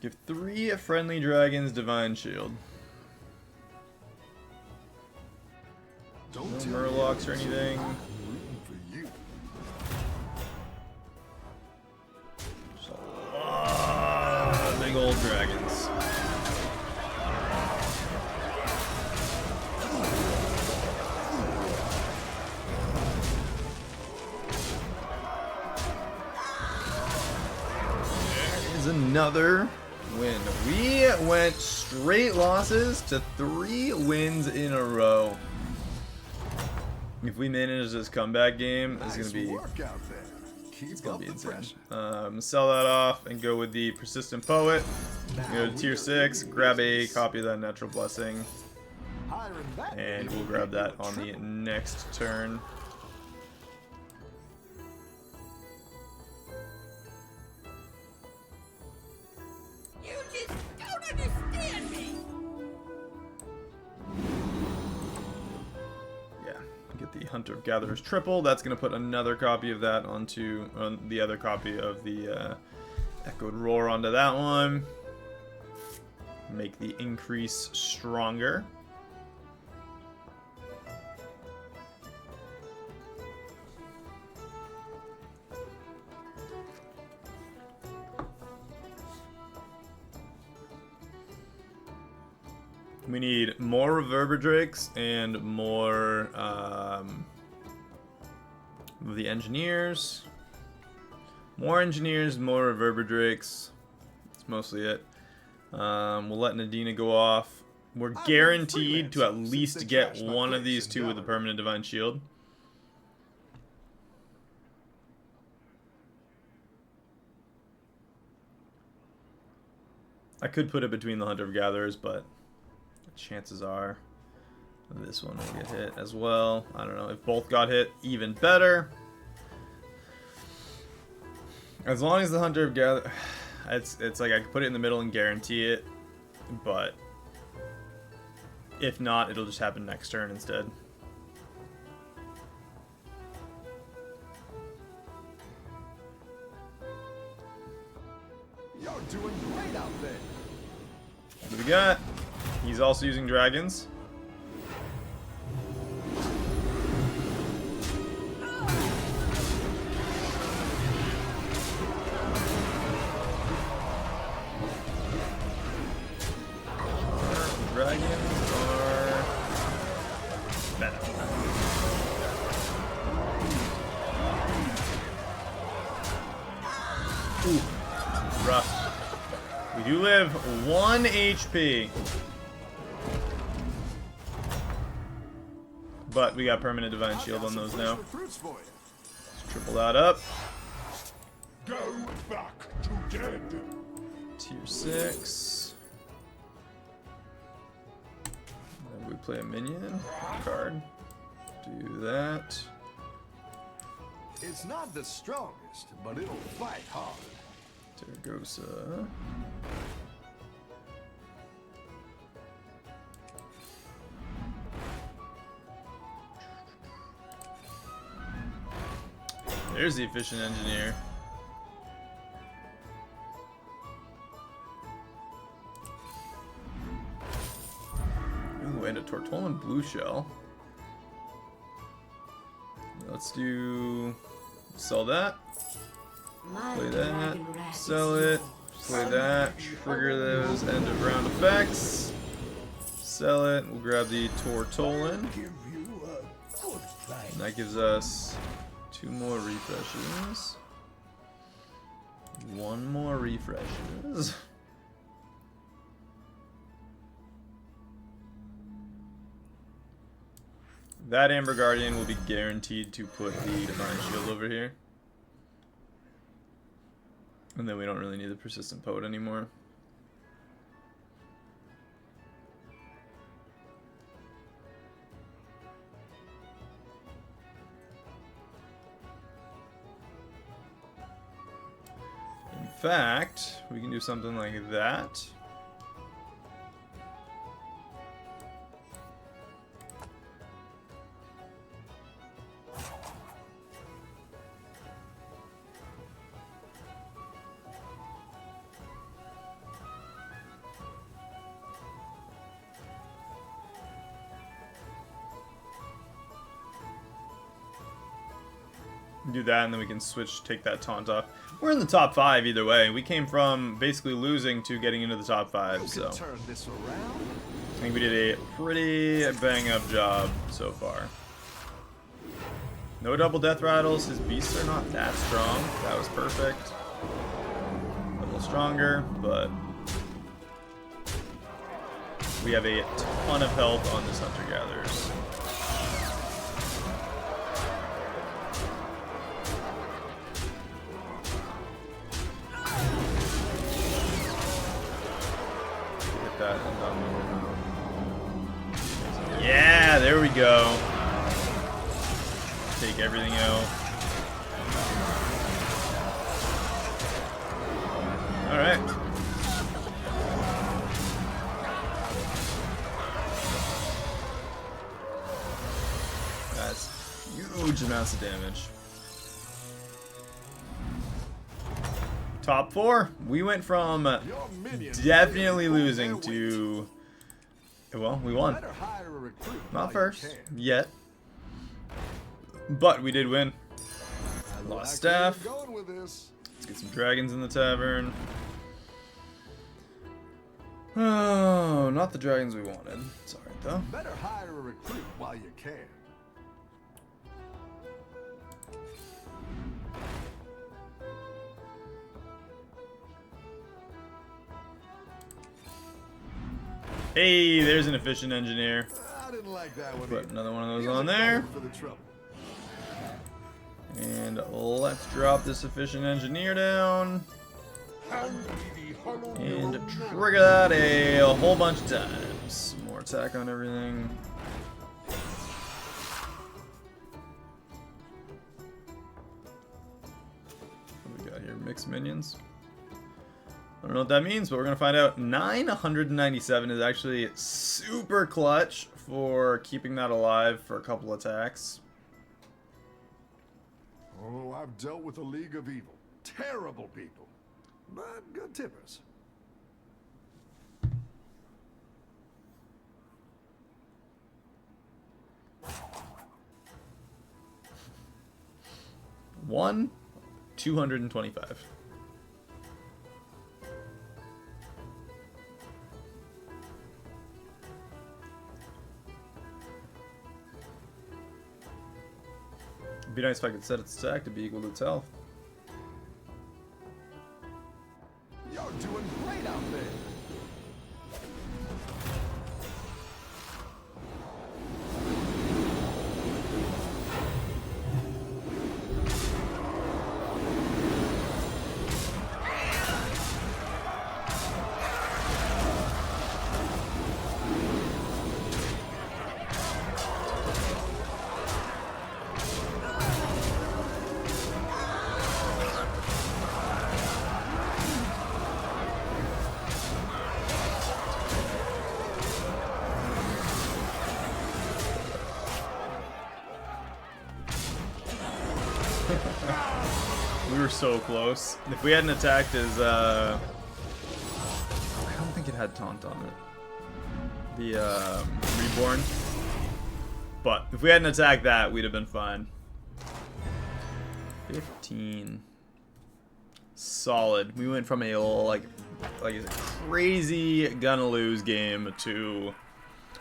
Give 3 friendly dragons Divine Shield. Don't No tell me Murlocs or anything. I'm rooting for you. Just a lot of big old dragons. There is another win. We went straight losses to 3 wins in a row. If we manage this comeback game, it's Nice gonna be work out there. Keep it's gonna up be the insane. pressure. Sell that off and go with the Persistent Poet. Go to tier 6, grab a copy of that Natural Blessing, Hiring that and will we'll give grab you that a on the triple. next turn. You just don't understand me! Yeah, get the Hunter of Gatherers triple. That's gonna put another copy of that onto the other copy of the Echoed Roar onto that one. Make the increase stronger. We need more Reverberdrakes and more of the engineers. More engineers, more Reverberdrakes. That's mostly it. We'll let Nadina go off. We're I've been guaranteed to at freelancing least since they get trashed my one of place these in 2 with a Battlegrounds. permanent Divine Shield. I could put it between the Hunter of Gatherers, but chances are this one will get hit as well. I don't know. If both got hit, even better. As long as the Hunter of Gather... It's like I could put it in the middle and guarantee it, but if not, it'll just happen next turn instead. You're doing great out there. What do we got? He's also using dragons. Dragons are better. Ooh, rough. We do live 1 HP. But we got permanent Divine I've Shield got on some those fresh now. recruits for you. Let's triple that up. Go back to dead. Tier 6. Then we play a minion card. Do that. It's not the strongest, but it'll fight hard. Terragosa. There's the Efficient Engineer. Ooh, and a Tortolan Blue Shell. Let's do... Sell that. My Play that. dragon wrath Sell is it. yours. Play that. Trigger those end of round effects. Sell it. We'll grab the Tortolan. Give you a good fight. And that gives us 2 more refreshes. 1 more refreshes. That Amber Guardian will be guaranteed to put the Divine Shield over here. And then we don't really need the persistent poet anymore. In fact, we can do something like that. Do that, and then we can switch, take that taunt off. We're in the top 5 either way. We came from basically losing to getting into the top 5, so Turn this around. I think we did a pretty bang-up job so far. No double death rattles. His beasts are not that strong. That was perfect. A little stronger, but we have a ton of health on this hunter-gatherers. Yeah, there we go. Take everything out. Alright. That's huge amounts of damage. Top 4. We went from definitely losing to... Well, we won. Not first, yet. But we did win. Lost staff. Let's get some dragons in the tavern. Oh, not the dragons we wanted. Sorry, though. Better hire a recruit while you can. Hey, there's an efficient engineer. I didn't like that one. Put another one of those on there. And let's drop this efficient engineer down. And trigger that a whole bunch of times. More attack on everything. What do we got here? Mixed minions. I don't know what that means, but we're going to find out. 997 is actually super clutch for keeping that alive for a couple attacks. Oh, I've dealt with a league of evil. Terrible people. But good tippers. One, 225. It'd be nice if I could set its attack to be equal to its health. You're doing great out there. We were so close. If we hadn't attacked his, I don't think it had taunt on it. The, Reborn. But if we hadn't attacked that, we'd have been fine. 15. Solid. We went from a, like a crazy gonna lose game to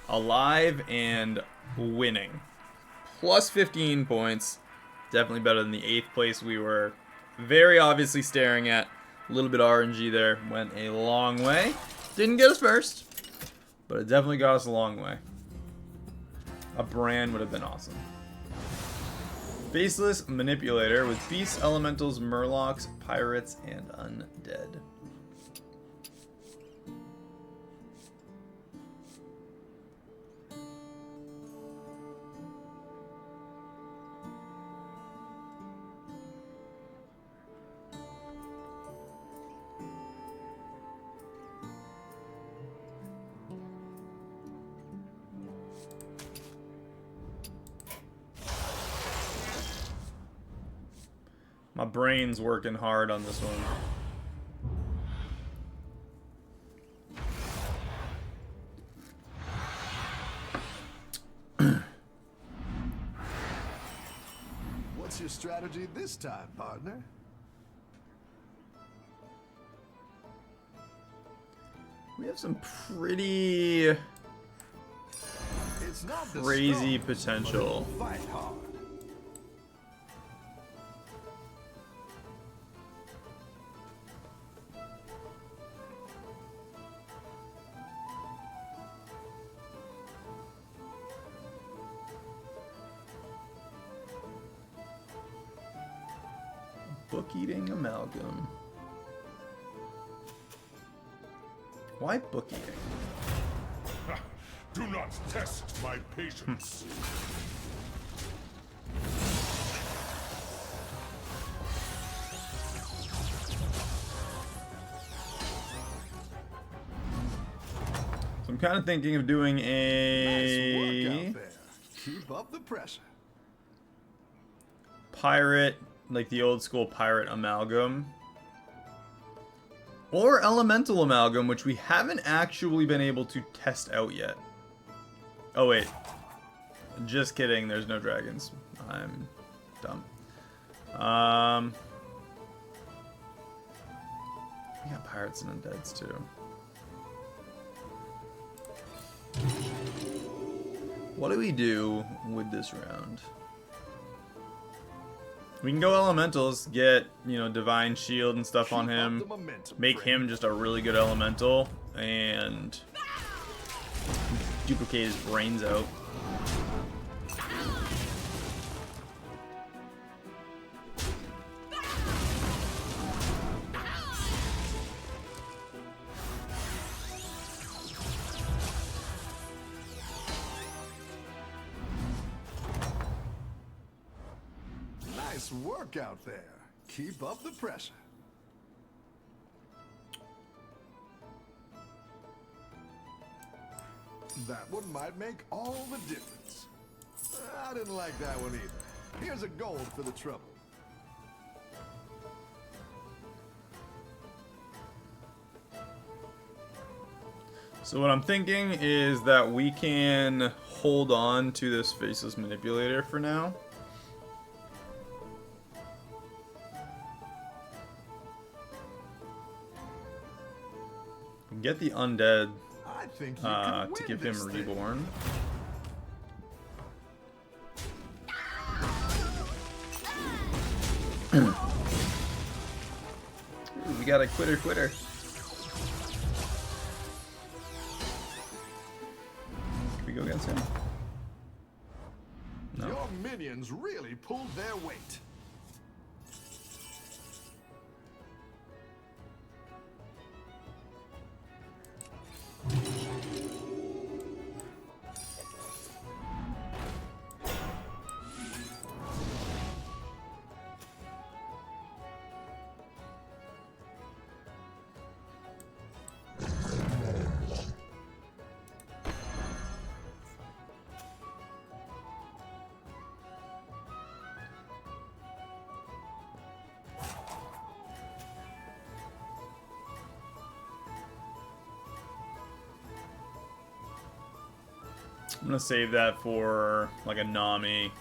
alive and winning. Plus 15 points. Definitely better than the 8th place we were very obviously staring at. A little bit of RNG there. Went a long way. Didn't get us first, but it definitely got us a long way. A brand would have been awesome. Faceless Manipulator with Beasts, Elementals, Murlocs, Pirates, and Undead. My brain's working hard on this one. What's your strategy this time, partner? We have some pretty It's not the crazy strong, potential. but fight hard. Book-eating amalgam. Why book-eating? Do not test my patience. So I'm kind of thinking of doing Nice work a out there. Keep up the pressure. pirate, like the old school pirate amalgam. Or elemental amalgam, which we haven't actually been able to test out yet. Oh wait. Just kidding, there's no dragons. I'm dumb. We got pirates and undeads too. What do we do with this round? We can go elementals, get, you know, divine shield and stuff on Keep up him, the momentum, make friend. him just a really good elemental, and duplicate his brains out. Nice work out there. Keep up the pressure. That one might make all the difference. I didn't like that one either. Here's a gold for the trouble. So what I'm thinking is that we can hold on to this faceless manipulator for now. Get the undead I think you can to win give him this thing. reborn. Ooh, we got a quitter. Can we go against him? No. Your minions really pulled their weight. I'm gonna save that for like a Nami.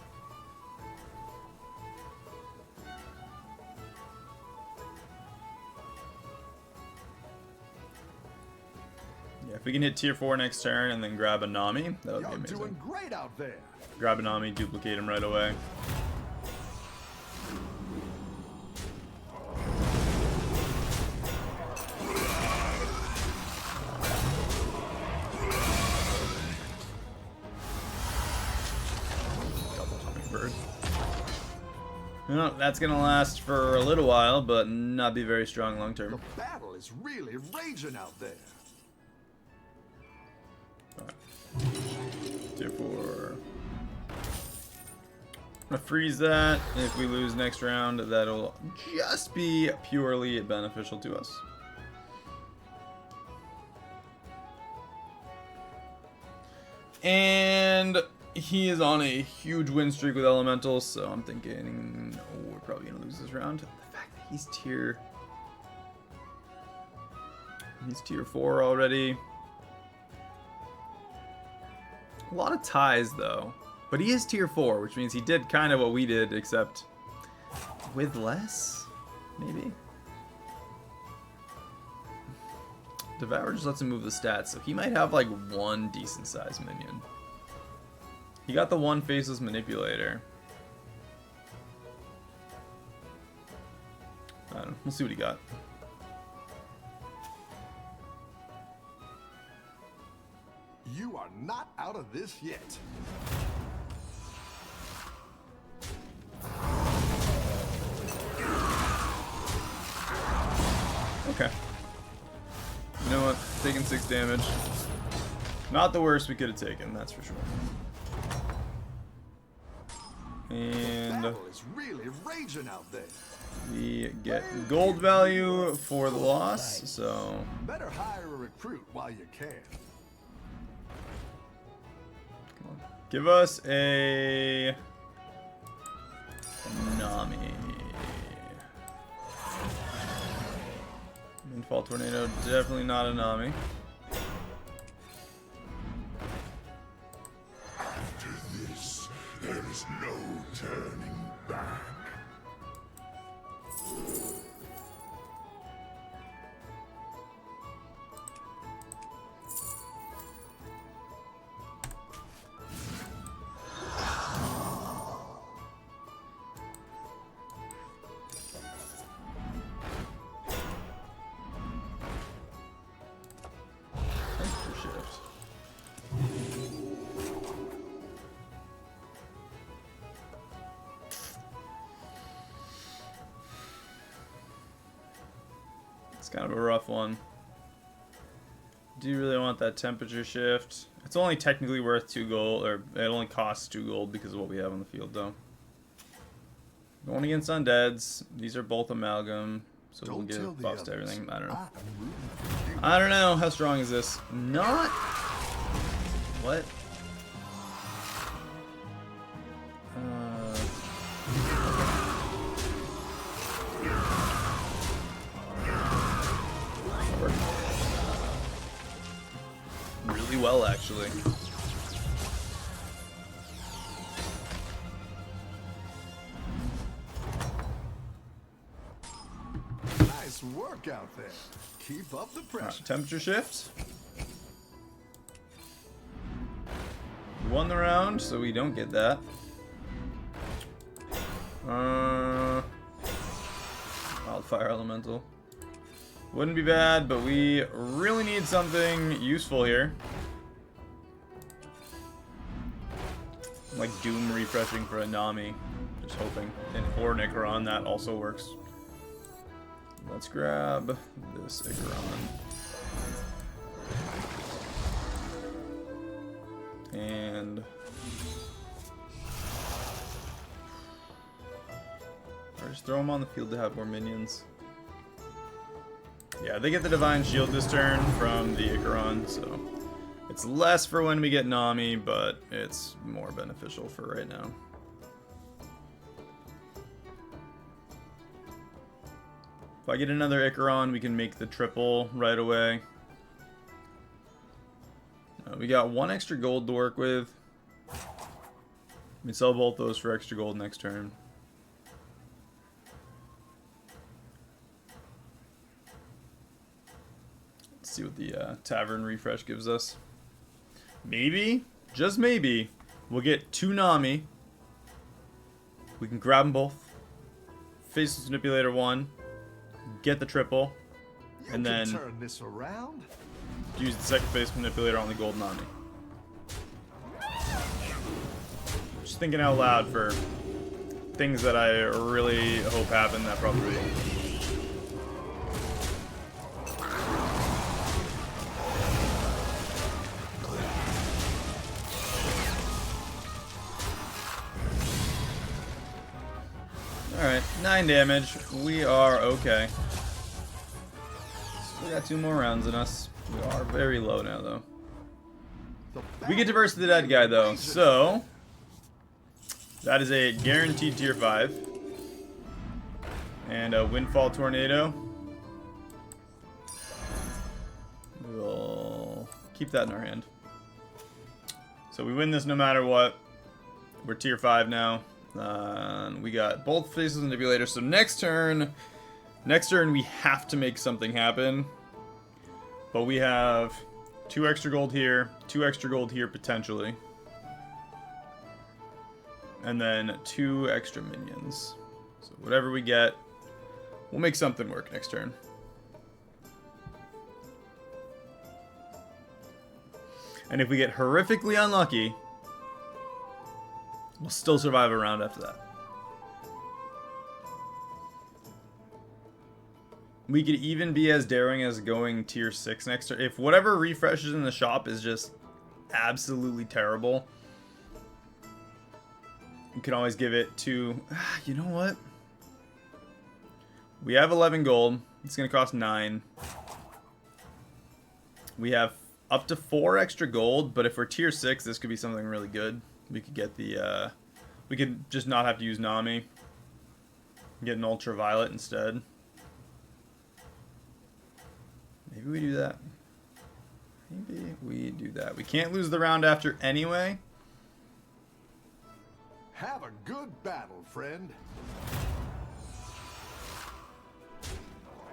Yeah, if we can hit tier 4 next turn and then grab a Nami, that would be You're amazing. doing great out there. Grab a Nami, duplicate him right away. Double hummingbird. Well, that's gonna last for a little while, but not be very strong long The term. battle is really raging out there. Tier 4. I'm gonna freeze that. If we lose next round, that'll just be purely beneficial to us. And he is on a huge win streak with elementals, so I'm thinking we're probably gonna lose this round. The fact that he's tier 4 already. A lot of ties though, but he is tier 4, which means he did kind of what we did, except with less, maybe. Devour just lets him move the stats, so he might have like one decent sized minion. He got the one faceless manipulator. I don't know. We'll see what he got. You are not out of this yet. Okay. You know what? Taking 6 damage. Not the worst we could have taken, that's for sure. And Battle is really raging out there. we get gold value for the loss, so Better hire a recruit while you can. come on. Give us a Nami. Windfall Tornado, definitely not a Nami. After this, there is no turning back. Shift. It's kind of a rough one. Do you really want that temperature shift? It's only technically worth 2 gold, or it only costs 2 gold because of what we have on the field, though. Going against undeads. These are both amalgam, so we'll Don't tell give the buffs to others. everything. I don't know. I'm rooting for you. I don't know. How strong is this? Not. What? Really well, actually. Nice work out there. Keep up the pressure. Temperature shift. We won the round, so we don't get that. Wildfire Elemental. Wouldn't be bad, but we really need something useful here. Like Doom refreshing for a Nami. Just hoping. And or Ikaron, that also works. Let's grab this Ikaron. And or just throw them on the field to have more minions. Yeah, they get the Divine Shield this turn from the Ikaron, so it's less for when we get Nami, but it's more beneficial for right now. If I get another Ikaron, we can make the triple right away. We got 1 extra gold to work with. We sell both those for extra gold next turn. Let's see what the Tavern refresh gives us. Maybe, just maybe, we'll get 2 Nami. We can grab them both. Faceless Manipulator 1. Get the triple. You And can then turn this around. use the second Face Manipulator on the gold Nami. Just thinking out loud for things that I really hope happen that probably. Alright, 9 damage. We are okay. Still got 2 more rounds in us. We are very low now, though. We get to verse the dead guy, though, so that is a guaranteed tier 5. And a Windfall Tornado. We'll keep that in our hand. So we win this no matter what. We're tier 5 now. We got both Faceless Manipulator. So next turn we have to make something happen. But we have 2 extra gold here, 2 extra gold here potentially. And then 2 extra minions. So whatever we get, we'll make something work next turn. And if we get horrifically unlucky, we'll still survive a round after that. We could even be as daring as going tier 6 next turn. If whatever refreshes in the shop is just absolutely terrible, you can always give it to... You know what? We have 11 gold. It's going to cost 9. We have up to 4 extra gold, but if we're tier 6, this could be something really good. We could get the... we could just not have to use Nami. Get an Ultraviolet instead. Maybe we do that. Maybe we do that. We can't lose the round after anyway. Have a good battle, friend.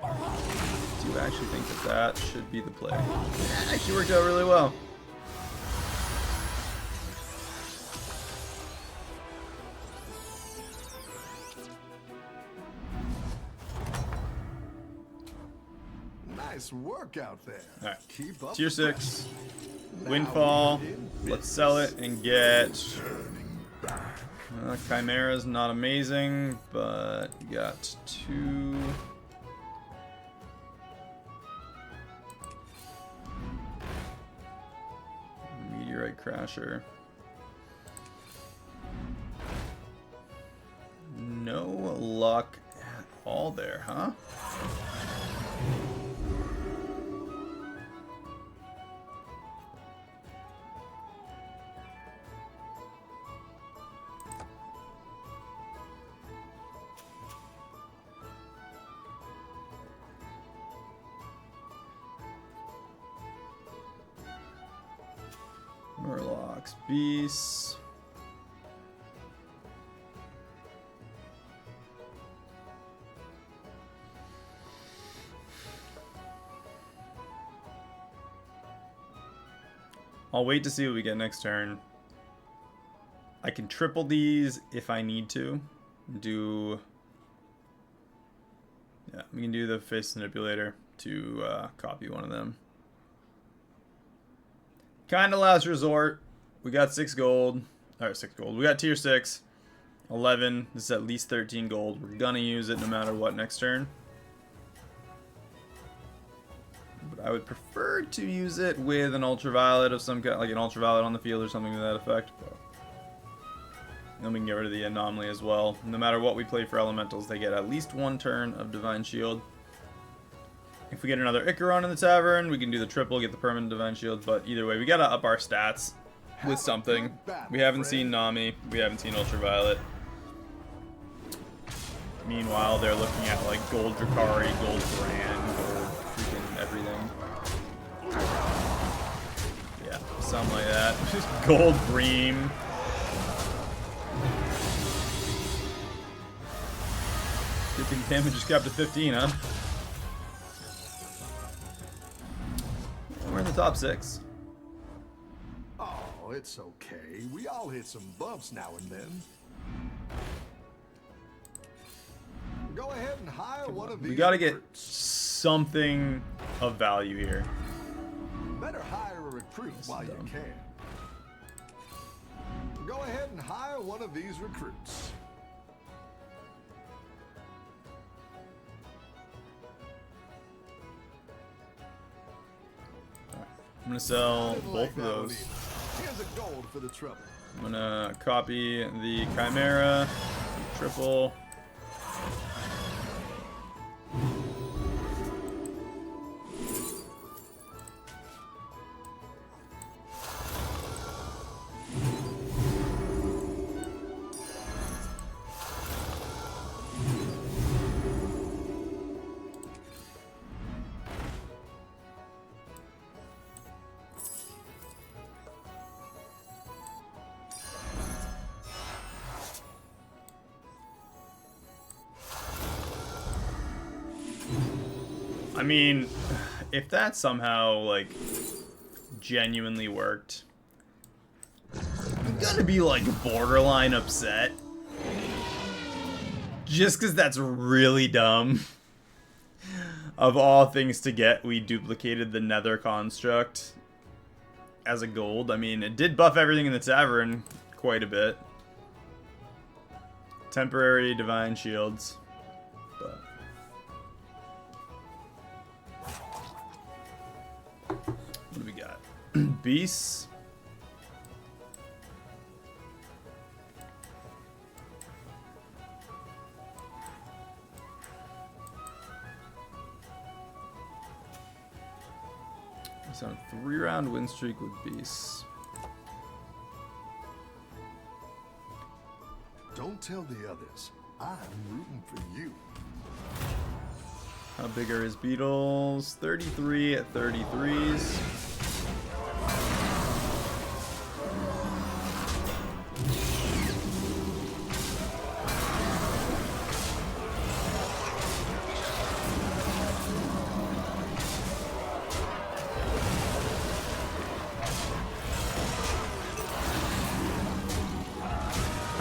Do you actually think that that should be the play? It actually worked out really well. Nice work out there. All right. Keep up Tier the 6. pressure. Windfall. Now we're in Let's sell it and get... Turning back. Chimera's not amazing, but you got 2... Meteorite Crasher. No luck at all there, huh? Murlocs, Beasts. I'll wait to see what we get next turn. I can triple these if I need to. Yeah, we can do the Face Manipulator to copy one of them. Kind of last resort. We got 6 gold. Or 6 gold. We got tier 6. 11. This is at least 13 gold. We're gonna use it no matter what next turn. But I would prefer to use it with an Ultraviolet of some kind, like an Ultraviolet on the field or something to that effect. But then we can get rid of the Anomaly as well. No matter what we play for Elementals, they get at least 1 turn of Divine Shield. If we get another Icaron in the tavern, we can do the triple, get the permanent Divine Shield, but either way, we gotta up our stats with something. We haven't seen Nami, we haven't seen Ultraviolet. Meanwhile, they're looking at like gold Drakari, gold Brand, gold freaking everything. Yeah, something like that. Just gold Bream. Good thing damage just got up to 15, huh? We're in the top 6. Oh, it's okay. We all hit some bumps now and then. Go ahead and hire one of these. We gotta get recruits. something of value here. Better hire a recruit while you dumb. can. Go ahead and hire one of these recruits. I'm gonna sell Didn't both like of that one those. either. Here's a gold for the trouble. I'm gonna copy the Chimera, triple. I mean, if that somehow, like, genuinely worked, I'm gonna be, like, borderline upset. Just because that's really dumb. Of all things to get, we duplicated the Nether Construct as a gold. I mean, it did buff everything in the tavern quite a bit. Temporary Divine Shields. But what do we got? Beasts. So 3-round win streak with Beasts. Don't tell the others. I'm rooting for you. How big are his beetles? 33 at 33s.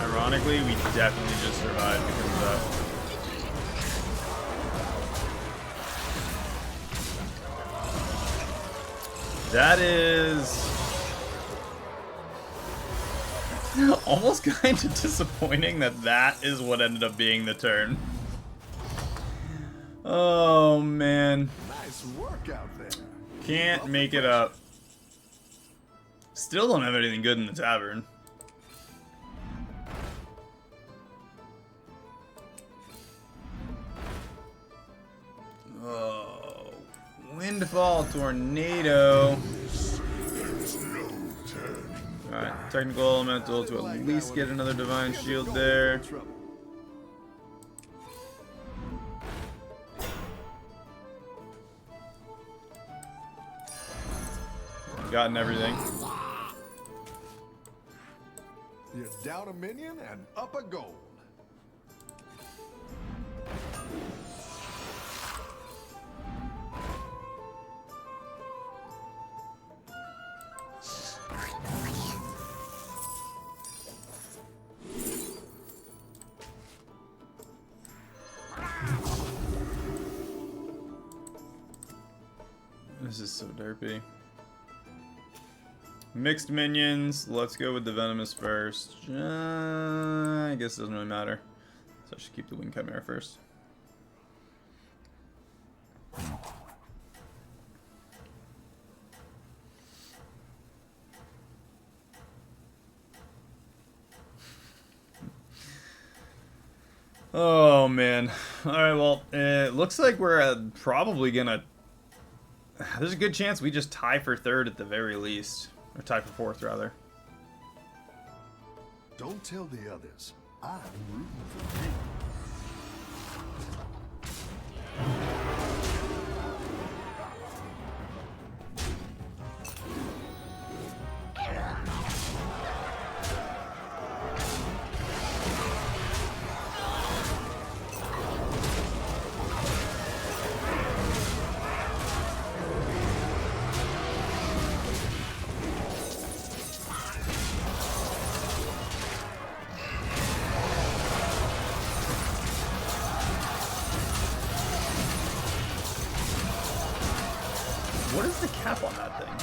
Ironically, we definitely just survived because of that. That is almost kind of disappointing that that is what ended up being the turn. Oh, man. Nice work out there. Can't make it up. Still don't have anything good in the tavern. Oh, Windfall Tornado. Alright, Technical Elemental to at least get another Divine Shield there. Gotten everything. You're down a minion and up a gold. This is so derpy. Mixed minions. Let's go with the Venomous first. I guess it doesn't really matter. So I should keep the Wing Chimera first. Oh, man. Alright, well, it looks like we're probably gonna... There's a good chance we just tie for third at the very least. Or tie for fourth, rather. Don't tell the others. I'm rooting for you. What is the cap on that thing?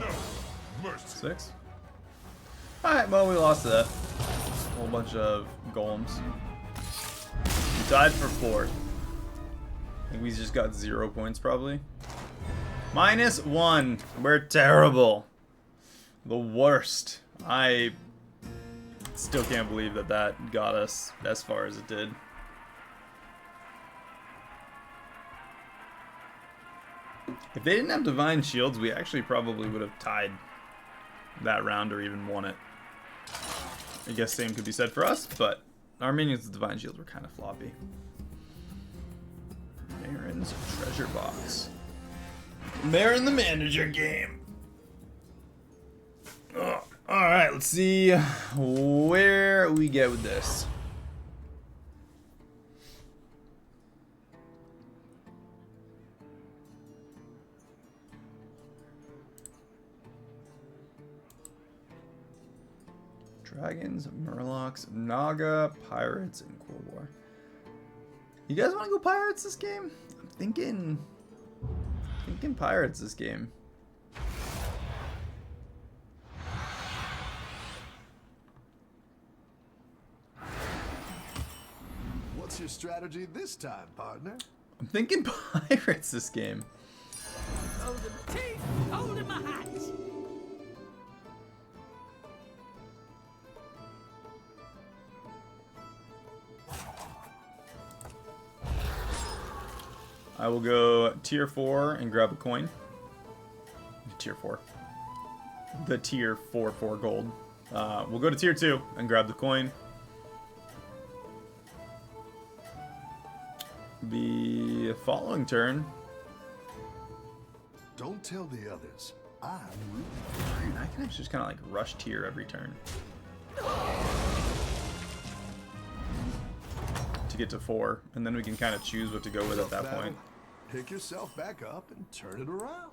No mercy. 6? Alright, well, we lost that. A whole bunch of golems. We tied for fourth. I think we just got 0 points, probably. -1. We're terrible. The worst. I still can't believe that that got us as far as it did. If they didn't have Divine Shields, we actually probably would have tied that round or even won it. I guess same could be said for us, but our minions with Divine Shields were kind of floppy. Marin's Treasure Box. Marin the Manager game. Oh, alright, let's see where we get with this. Dragons, Murlocs, Naga, Pirates, and Cold War. You guys want to go Pirates this game? I'm thinking Pirates this game. What's your strategy this time, partner? I'm thinking Pirates this game. Holding my teeth, holding my hat. I will go tier 4 and grab a coin. Tier 4. The tier 4 gold. We'll go to tier 2 and grab the coin. The following turn. Don't tell the others. I'm rooting. I can actually just kind of like rush tier every turn. To get to 4, and then we can kind of choose what to go with at that point. Pick yourself back up and turn it around.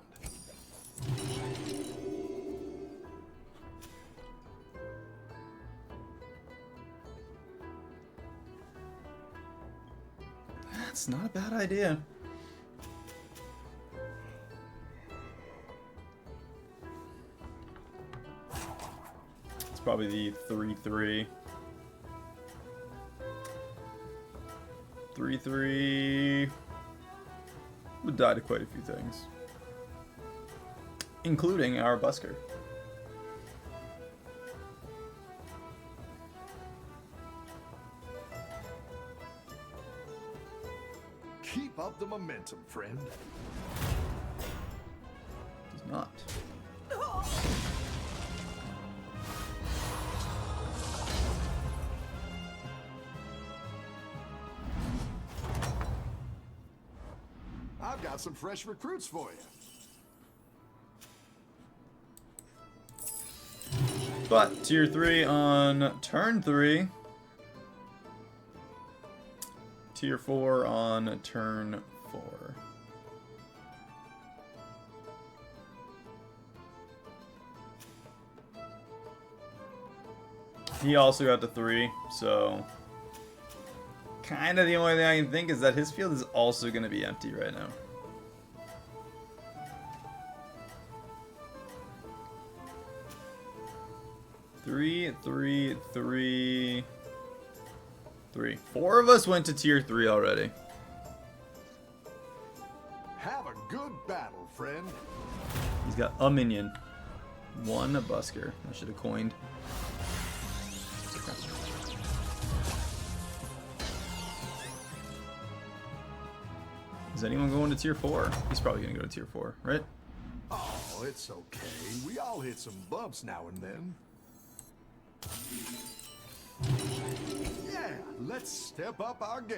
That's not a bad idea. It's probably the 3-3. 3-3 would die to quite a few things, including our busker. Keep up the momentum, friend. Does not. I've got some fresh recruits for you. But tier 3 on turn 3. Tier 4 on turn 4. He also got to 3, so kind of the only thing I can think is that his field is also going to be empty right now. Three. 4 of us went to tier 3 already. Have a good battle, friend. He's got a minion. 1 busker. I should have coined. Is anyone going to tier 4? He's probably going to go to tier 4, right? Oh, it's okay. We all hit some bumps now and then. Yeah, let's step up our game.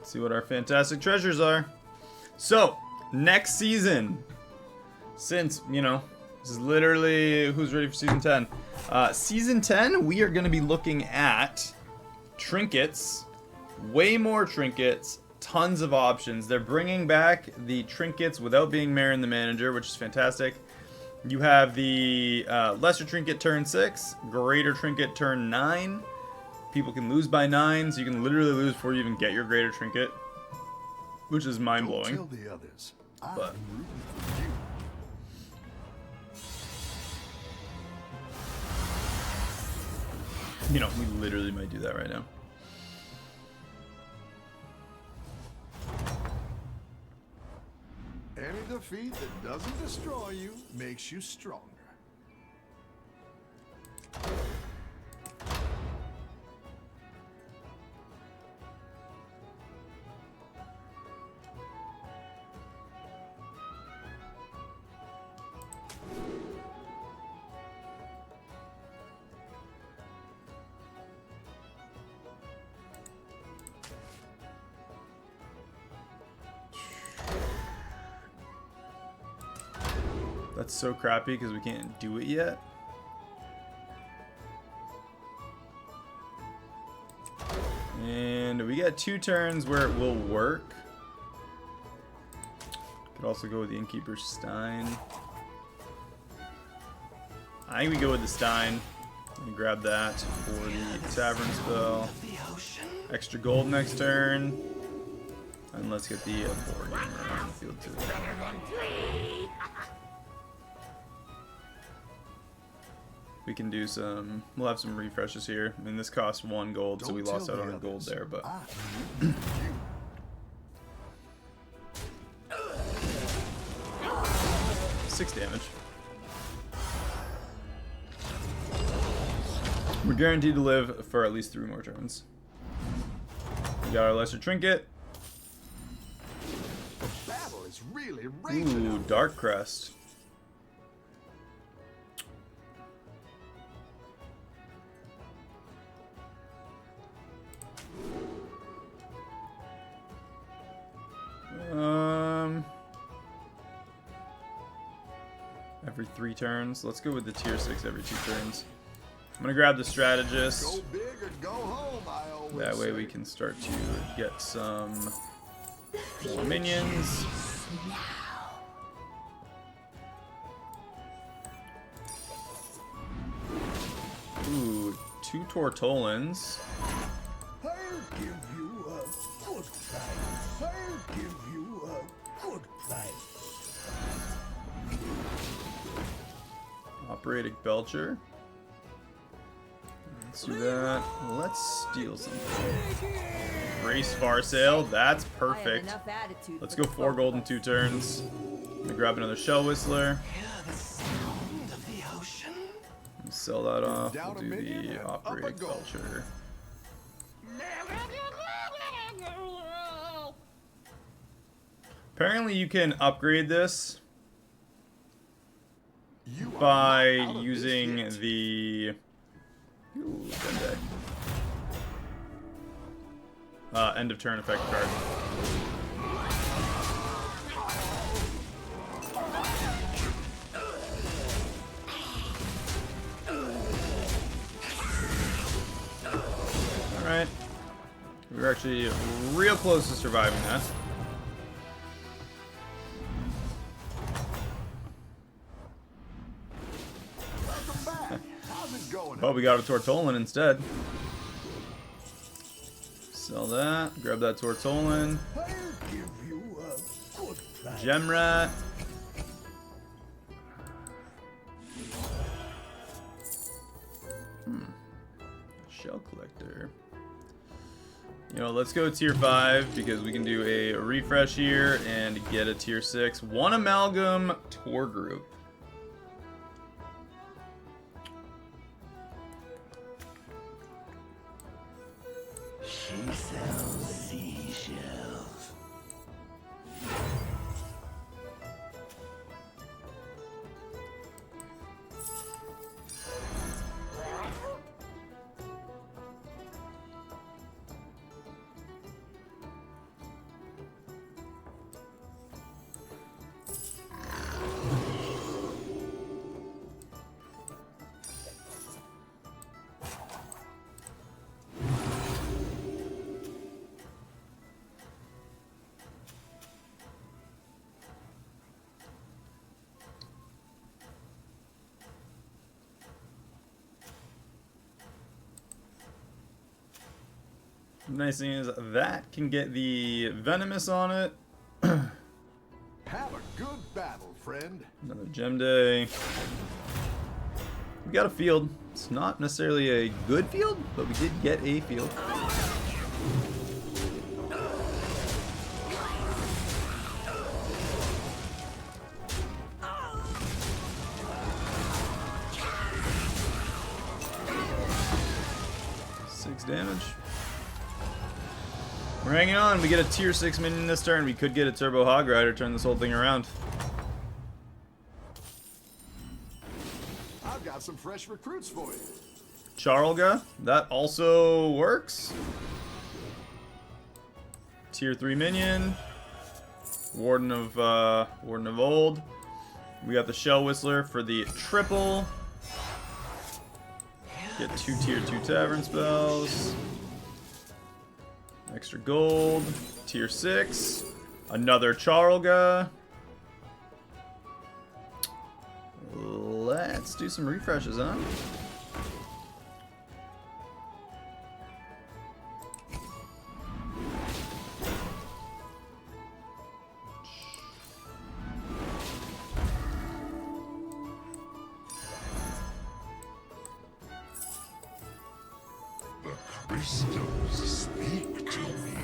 See what our fantastic treasures are. So, next season, since, you know, this is literally who's ready for season 10. Season 10, we are going to be looking at trinkets, way more trinkets, tons of options. They're bringing back the trinkets without being Marin the Manager, which is fantastic. You have the lesser trinket turn 6, greater trinket turn 9. People can lose by 9, so you can literally lose before you even get your greater trinket, which is mind-blowing. Don't tell the others. I'm But rooting for you. You know, we literally might do that right now. Any defeat that doesn't destroy you makes you stronger. That's so crappy because we can't do it yet. And we got 2 turns where it will work. Could also go with the Innkeeper Stein. I think we go with the Stein. And grab that for the Tavern spell. Extra gold next turn. And let's get the board game on the field too. We can do some, we'll have some refreshes here. I mean, this costs 1 gold, so we lost out on a gold there, but. 6 damage. We're guaranteed to live for at least 3 more turns. We got our Lesser Trinket. The battle is really raging. Ooh, Dark Crest. Every 3 turns. Let's go with the tier 6 every 2 turns. I'm gonna grab the strategist. Go big or go home, I always That way say. we can start to get some more minions. Ooh, 2 Tortolans. I'll give you a good price. I'll give you a good price. Operatic Belcher. Let's do that. Let's steal something. Race Far Sale. That's perfect. Let's go 4 gold in 2 turns. I'm gonna grab another Shell Whistler. Sell that off. We'll do the Operatic Belcher. Apparently you can upgrade this You are by not out of this using yet. the end of turn effect card. Alright. We were actually real close to surviving that. Welcome back. How's it going? But we got a Tortolan instead. Sell that. Grab that Tortolan. I'll give you a good price. Gemrat. Shell Collector. You know, let's go tier 5 because we can do a refresh here and get a tier 6. 1 Amalgam Tour Group. She sells seashells. Nice thing is that can get the Venomous on it. Have a good battle, friend. Another Gem Day. We got a field. It's not necessarily a good field, but we did get a field. Damage. We're hanging on. We get a tier 6 minion this turn. We could get a Turbo Hog Rider, turn this whole thing around. I've got some fresh recruits for you. Charlga, that also works. Tier 3 minion. Warden of Old. We got the Shell Whistler for the triple. Get 2 tier 2 tavern spells. Extra gold. Tier 6. Another Charlga. Let's do some refreshes, huh? Crystals speak to me.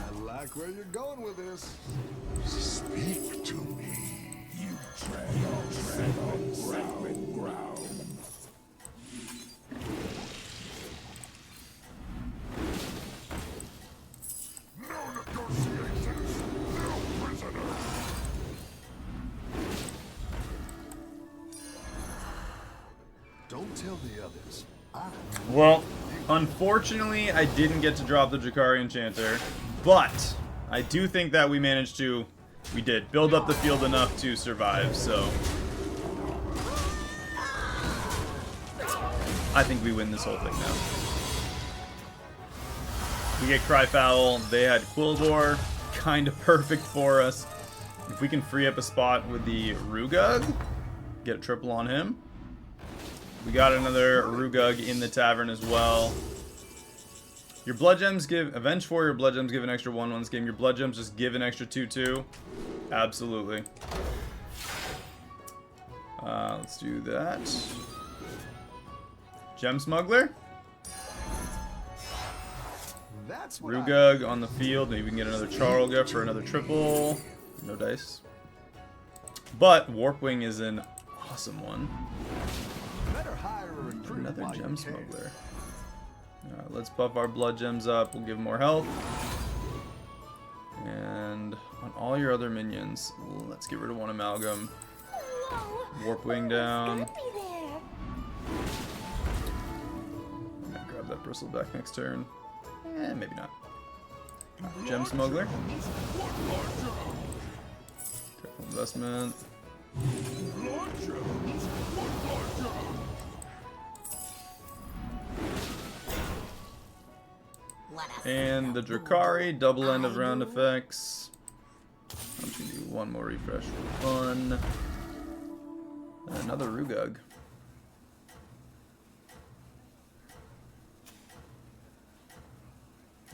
I like where you're going with this. Speak to me. You tread on sacred ground. No negotiations. No prisoners. Don't tell the others. Well, unfortunately, I didn't get to drop the Drakari Enchanter, but I do think that we managed to, we did, build up the field enough to survive, so I think we win this whole thing now. We get Cryfowl, they had Quillbore, kind of perfect for us. If we can free up a spot with the Rugug, get a triple on him. We got another Rugug in the tavern as well. Your blood gems give, Avenge 4, your blood gems give an extra 1/1 this game. Your blood gems just give an extra 2/2. Absolutely. Let's do that. Gem Smuggler. That's what Rugug on the field. Maybe we can get another Charlga for another triple. No dice. But Warpwing is an awesome one. better hire a recruit. Another while you Gem can. Smuggler. Alright, let's buff our blood gems up. We'll give more health. And on all your other minions, let's get rid of one Amalgam. Warpwing down. I'm gonna grab that Bristleback next turn. Maybe not. Gem Smuggler. Careful investment. And the Drakari, double end of round effects. I'm just gonna do one more refresh for fun. And another Rugug.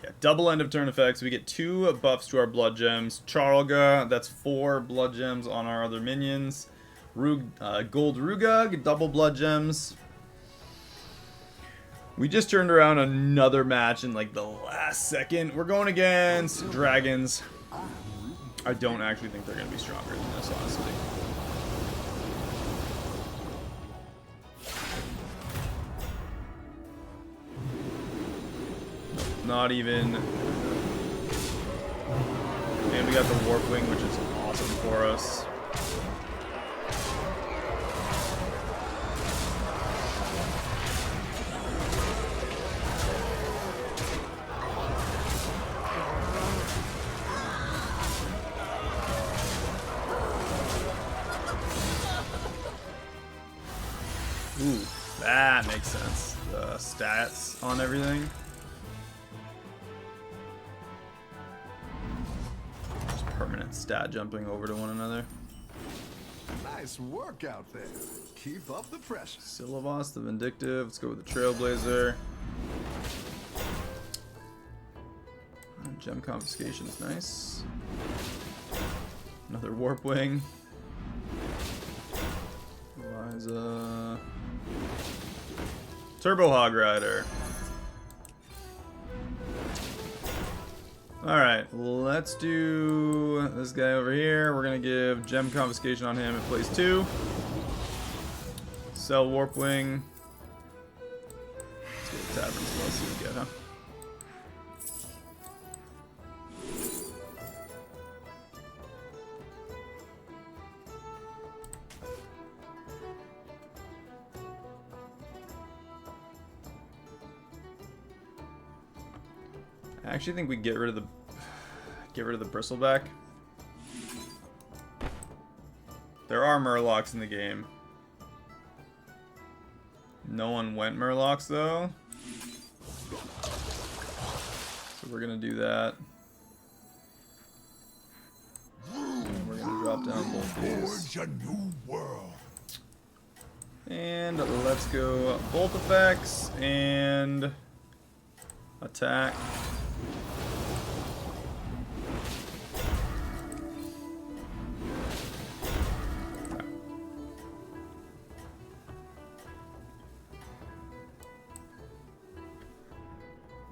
Yeah, double end of turn effects. We get 2 buffs to our blood gems. Charlga, that's 4 blood gems on our other minions. Gold Rugug, double blood gems. We just turned around another match in like the last second. We're going against dragons. I don't actually think they're going to be stronger than this, honestly. Nope, not even. And we got the Warpwing, which is awesome for us. Ooh, that makes sense. The stats on everything. Just permanent stat jumping over to one another. Nice work out there. Keep up the pressure. Silvos, the Vindictive. Let's go with the Trailblazer. Gem confiscation is nice. Another warp wing. Eliza. Turbo Hog Rider. Alright, let's do this guy over here. We're going to give Gem confiscation on him. It plays 2. Sell warp wing. Let's go to Tavern as well, see what we get, huh? I actually think we get rid of the bristleback. There are Murlocs in the game. No one went Murlocs though. So we're gonna do that. And we're gonna drop down both these. Forge a new world. And let's go bolt effects and attack.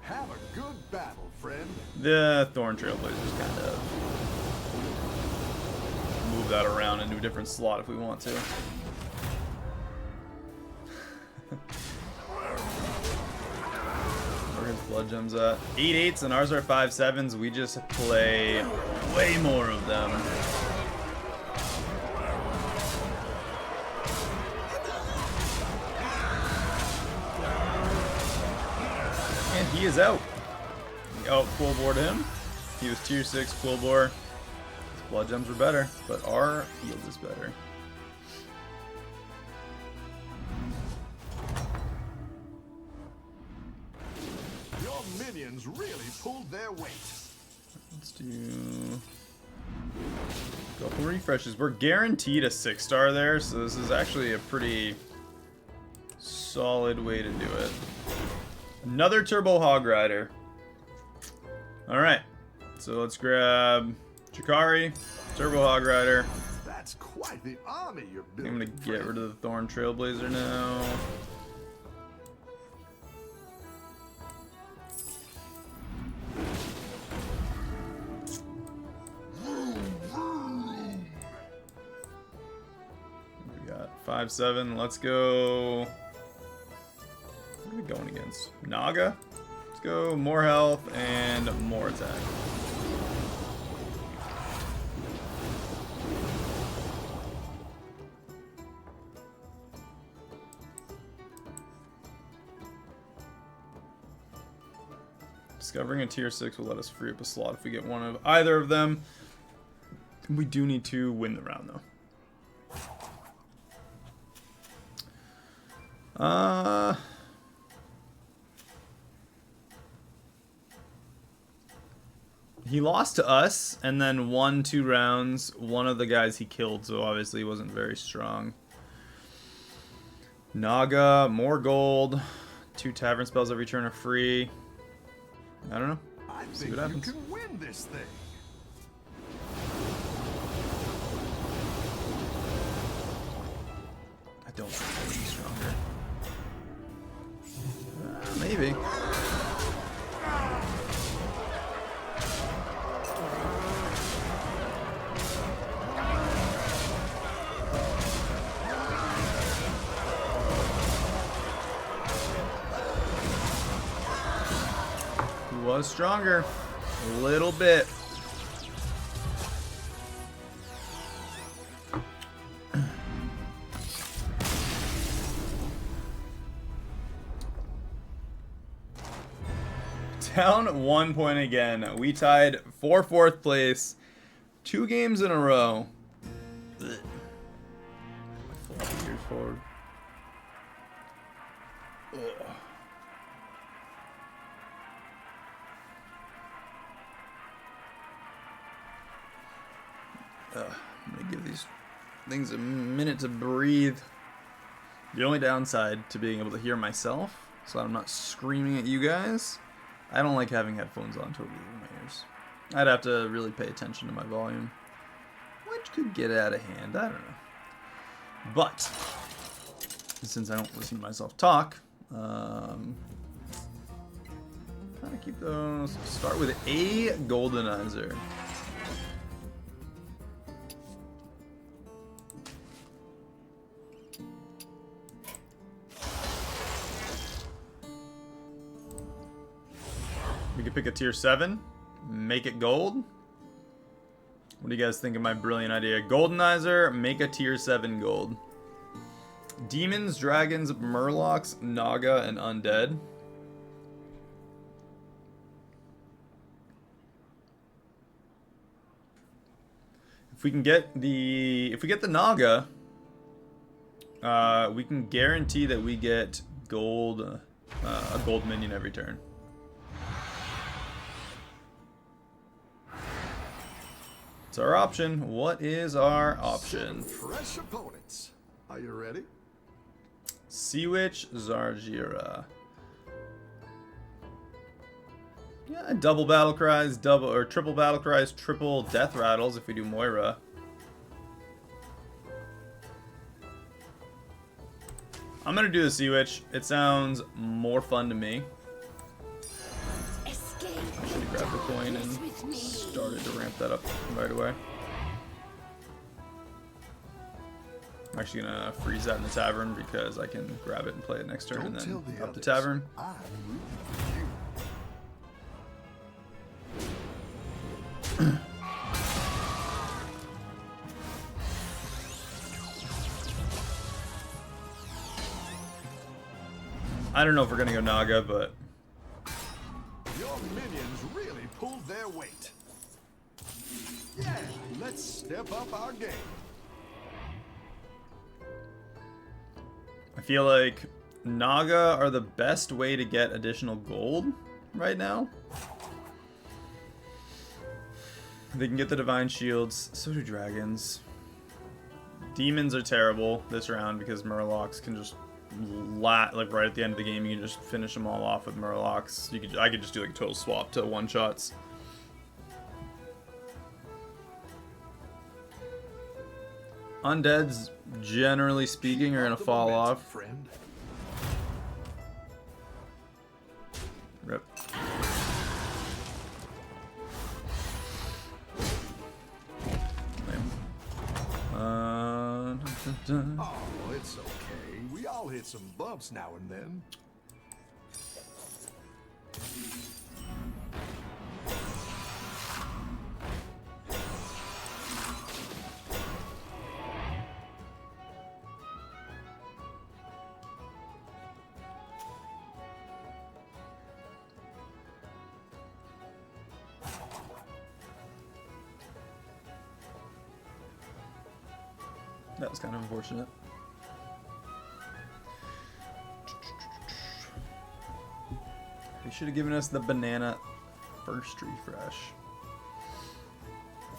Have a good battle, friend. The Thorn Trailblazers kind of move that around into a different slot if we want to. Where his blood gems at? 8/8s and ours are 5/7s. We just play way more of them. And he is out. We out full board him. He was tier 6 full bore. His blood gems were better, but our yield is better. Your minions really pulled their weight. Let's do a couple refreshes. We're guaranteed a 6-star there, so this is actually a pretty solid way to do it. Another Turbo Hog Rider. Alright, so let's grab Chikari, Turbo Hog Rider. That's quite the army you're I'm building. gonna get rid of the Thorn Trailblazer now. We got 5/7. Let's go. What are we going against? Naga? Let's go more health and more attack. Discovering a tier 6 will let us free up a slot if we get one of either of them. We do need to win the round though. He lost to us and then won 2 rounds. One of the guys he killed, so obviously he wasn't very strong. Naga, more gold. 2 tavern spells every turn are free. I don't know. I See think what happens. you can win this thing. I don't think he's stronger. Maybe. He was stronger. A little bit. Down 1 point again. We tied for 4th place. 2 games in a row. Ugh. Years forward. Ugh. I'm gonna give these things a minute to breathe. The only downside to being able to hear myself, so I'm not screaming at you guys, I don't like having headphones on totally in my ears. I'd have to really pay attention to my volume, which could get out of hand. I don't know. But since I don't listen to myself talk, kind of keep those. Start with a Goldenizer. We could pick a tier 7, make it gold. What do you guys think of my brilliant idea? Goldenizer, make a tier 7 gold. Demons, dragons, murlocs, naga, and undead. If we get the naga, we can guarantee that we get gold, a gold minion every turn. It's our option. What is our option? Fresh opponents. Are you ready? Sea Witch, Zarjira. Yeah, double battle cries, double or triple battle cries, triple death rattles if we do Moira. I'm gonna do the Sea Witch. It sounds more fun to me. I should have grabbed the coin and started to ramp that up right away. I'm actually gonna freeze that in the tavern because I can grab it and play it next turn and then up the tavern. I don't know if we're gonna go Naga, but your minions really pulled their weight. Yeah, let's step up our game. I feel like Naga are the best way to get additional gold right now. They can get the Divine Shields, so do Dragons. Demons are terrible this round because Murlocs can just like right at the end of the game you can just finish them all off with Murlocs. I could just do like a total swap to one-shots. Undeads, generally speaking, are gonna fall off. Friend. Rip. Oh, it's okay. We all hit some bumps now and then. That was kind of unfortunate. They should have given us the banana first refresh.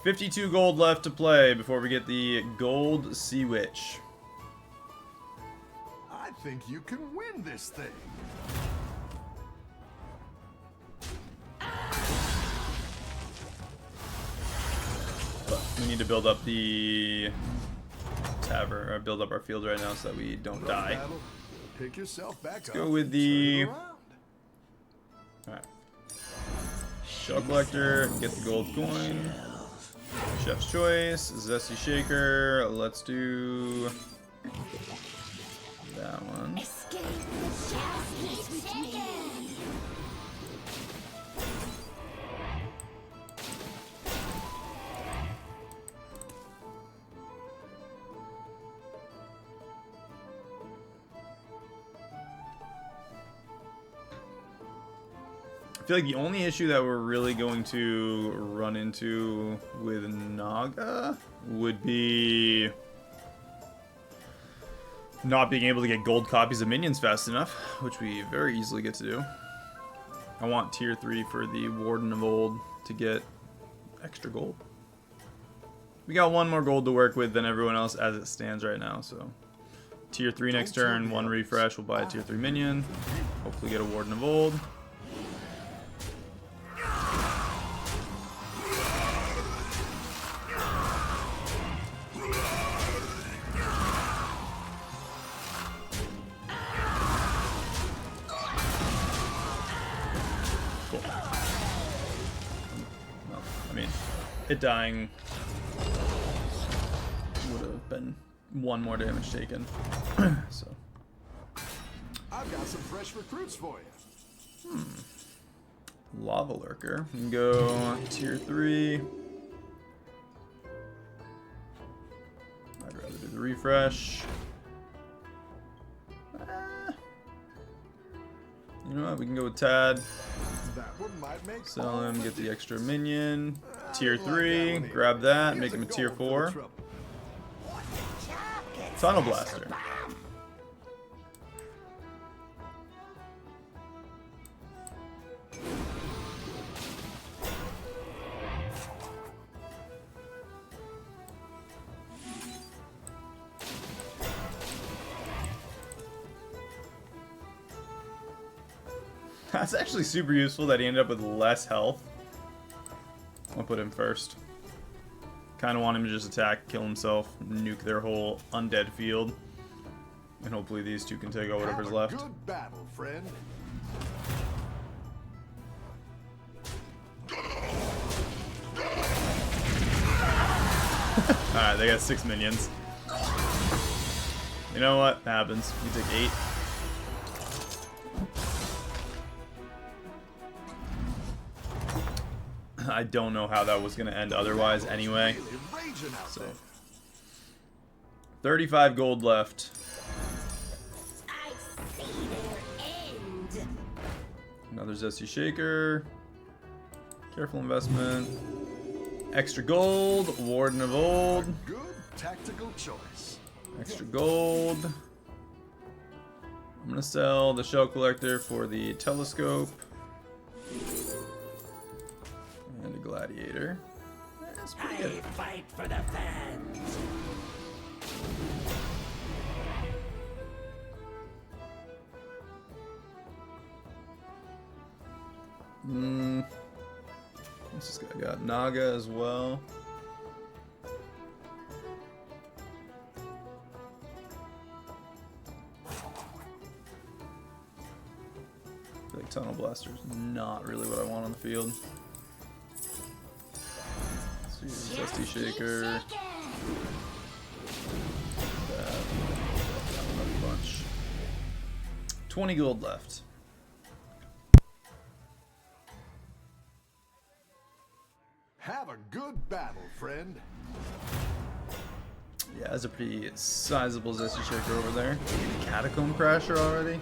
52 gold left to play before we get the gold Sea Witch. I think you can win this thing. But we need to build up the tavern, or build up our field right now so that we don't die. Battle, pick yourself back Let's up go with and the... turn it around. Alright. Shell Collector, get the gold coin. Chef's Choice, Zesty Shaker. Let's do that one. Escape the justice with me. I feel like the only issue that we're really going to run into with Naga would be not being able to get gold copies of minions fast enough, which we very easily get to do. I want tier 3 for the Warden of Old to get extra gold. We got one more gold to work with than everyone else as it stands right now, so tier 3 next turn, one refresh, we'll buy a tier 3 minion, hopefully get a Warden of Old. mean, it dying would have been 1 more damage taken. So. I've got some fresh recruits for you. Lava Lurker. We can go tier 3. I'd rather do the refresh. You know what? We can go with Tad. That one might make Sell him, all get the the extra minion. Tier like that 3. one either. Grab that, Here's make him a gold tier for the 4. trouble. Tunnel Blaster. That's actually super useful that he ended up with less health. I'll put him first. Kind of want him to just attack, kill himself, nuke their whole undead field. And hopefully these two can take out whatever's Have a left. Good battle, friend. Alright, they got 6 minions. You know what? Happens. We take 8. I don't know how that was going to end otherwise anyway. Really raging out So, there. 35 gold left. I see their end. Another Zesty Shaker. Careful investment. Extra gold. Warden of Old. Good tactical choice. Extra gold. I'm going to sell the Shell Collector for the Telescope. And a Gladiator. That's pretty good. Fight for the fans. What's this guy got? Naga as well. I feel like Tunnel Blaster's not really what I want on the field. Let's see, Zesty Shaker. That. Another bunch. 20 gold left. Have a good battle, friend. Yeah, that's a pretty sizable Zesty Shaker over there. Catacomb Crasher already.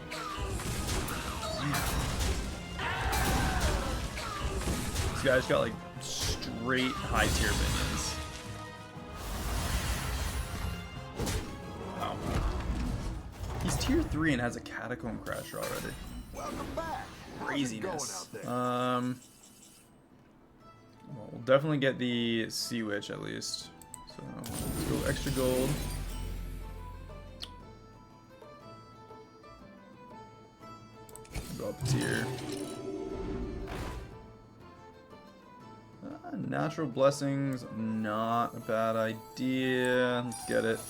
This guy's got like straight high tier minions. Wow. He's tier 3 and has a Catacomb Crasher already. Welcome back. How's it Craziness. going out there? Well, we'll definitely get the Sea Witch at least. So let's go extra gold. Go up a tier. Natural Blessings, not a bad idea. Let's get it.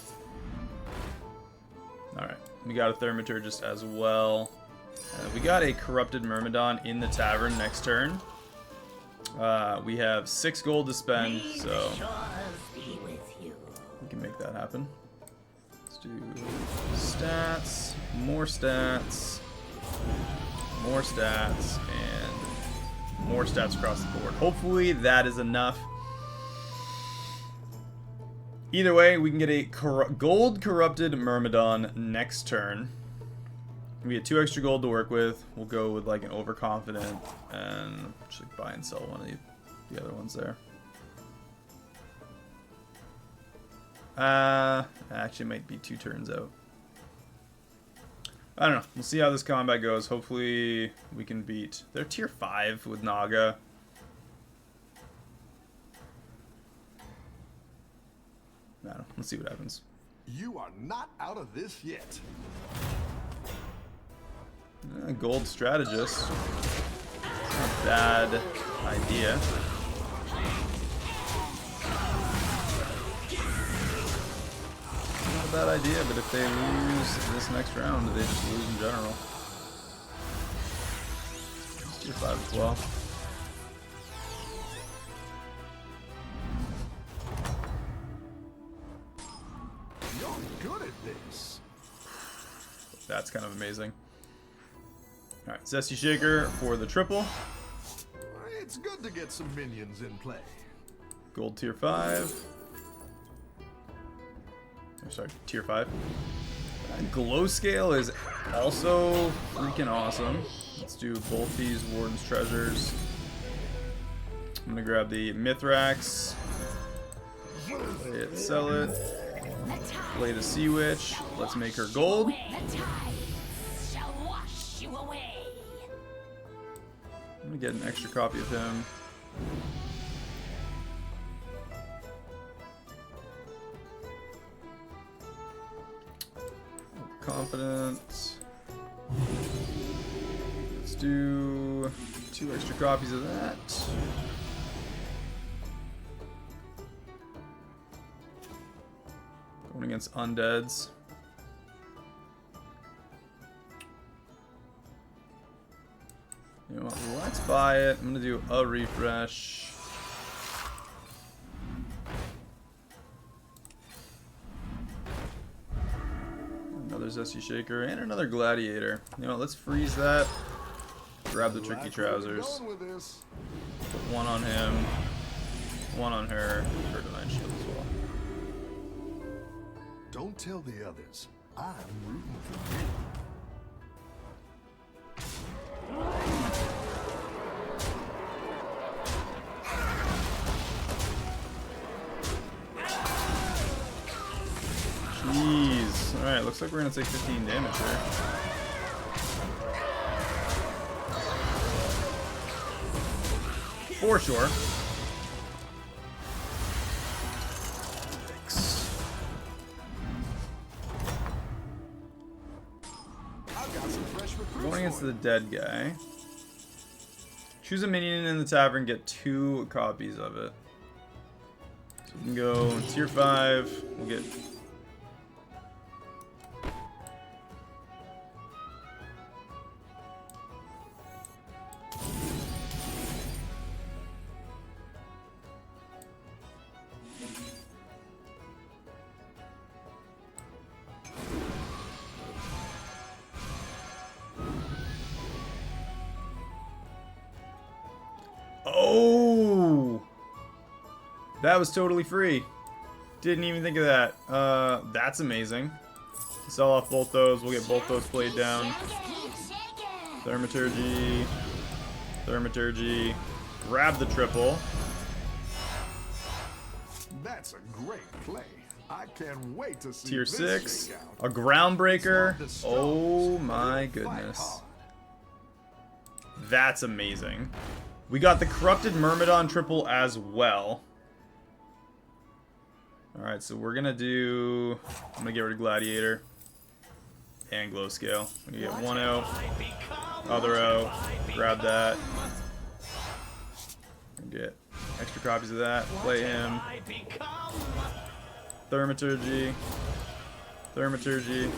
Alright, we got a Thaumaturgist as well. We got a Corrupted Myrmidon in the tavern next turn. We have 6 gold to spend, so we can make that happen. Let's do stats, more stats, more stats, and more stats across the board. Hopefully that is enough. Either way, we can get a gold Corrupted Myrmidon next turn. We get 2 extra gold to work with. We'll go with like an Overconfident and just like buy and sell one of the other ones there. Actually might be 2 turns out. I don't know. We'll see how this combat goes. Hopefully we can beat. They're tier 5 with Naga. I don't know. Let's see what happens. You are not out of this yet. Gold Strategist. Not a bad idea. Not a bad idea, but if they lose this next round, they just lose in general. Tier 5 as well. That's kind of amazing. Alright, Zesty Shaker for the triple. It's good to get some minions in play. Gold tier 5. Oh, sorry, tier 5. Glow scale is also freaking awesome. Let's do both these Warden's Treasures. I'm gonna grab the Mithrax. Play it, sell it. Play the Sea Witch. Let's make her gold. The tides shall wash you away. I'm gonna get an extra copy of him. Confident. Let's do 2 extra copies of that. Going against undeads. You know what? Let's buy it. I'm gonna do a refresh. Another Zesty Shaker and another Gladiator. You know what? Let's freeze that. Grab the Tricky Trousers. Put 1 on him. 1 on her. For Divine Shield as well. Don't tell the others. I'm rooting for you. Jeez. Alright, looks like we're gonna take 15 damage here. For sure. Going against the dead guy. Choose a minion in the tavern, get 2 copies of it. So we can go tier 5. We'll get. Oh! That was totally free. Didn't even think of that. That's amazing. Sell off both those. We'll get both those played down. Thaumaturgy. Thaumaturgy. Grab the triple. That's a great play. I can't wait to see Tier this 6. shake out. A Groundbreaker. Oh my goodness. That's amazing. We got the Corrupted Myrmidon triple as well. Alright, so we're gonna do... I'm gonna get rid of Gladiator. And Glow Scale. I'm gonna get 1 out. Other out. Grab that. And get extra copies of that. Play him. Thaumaturgy. Thaumaturgy.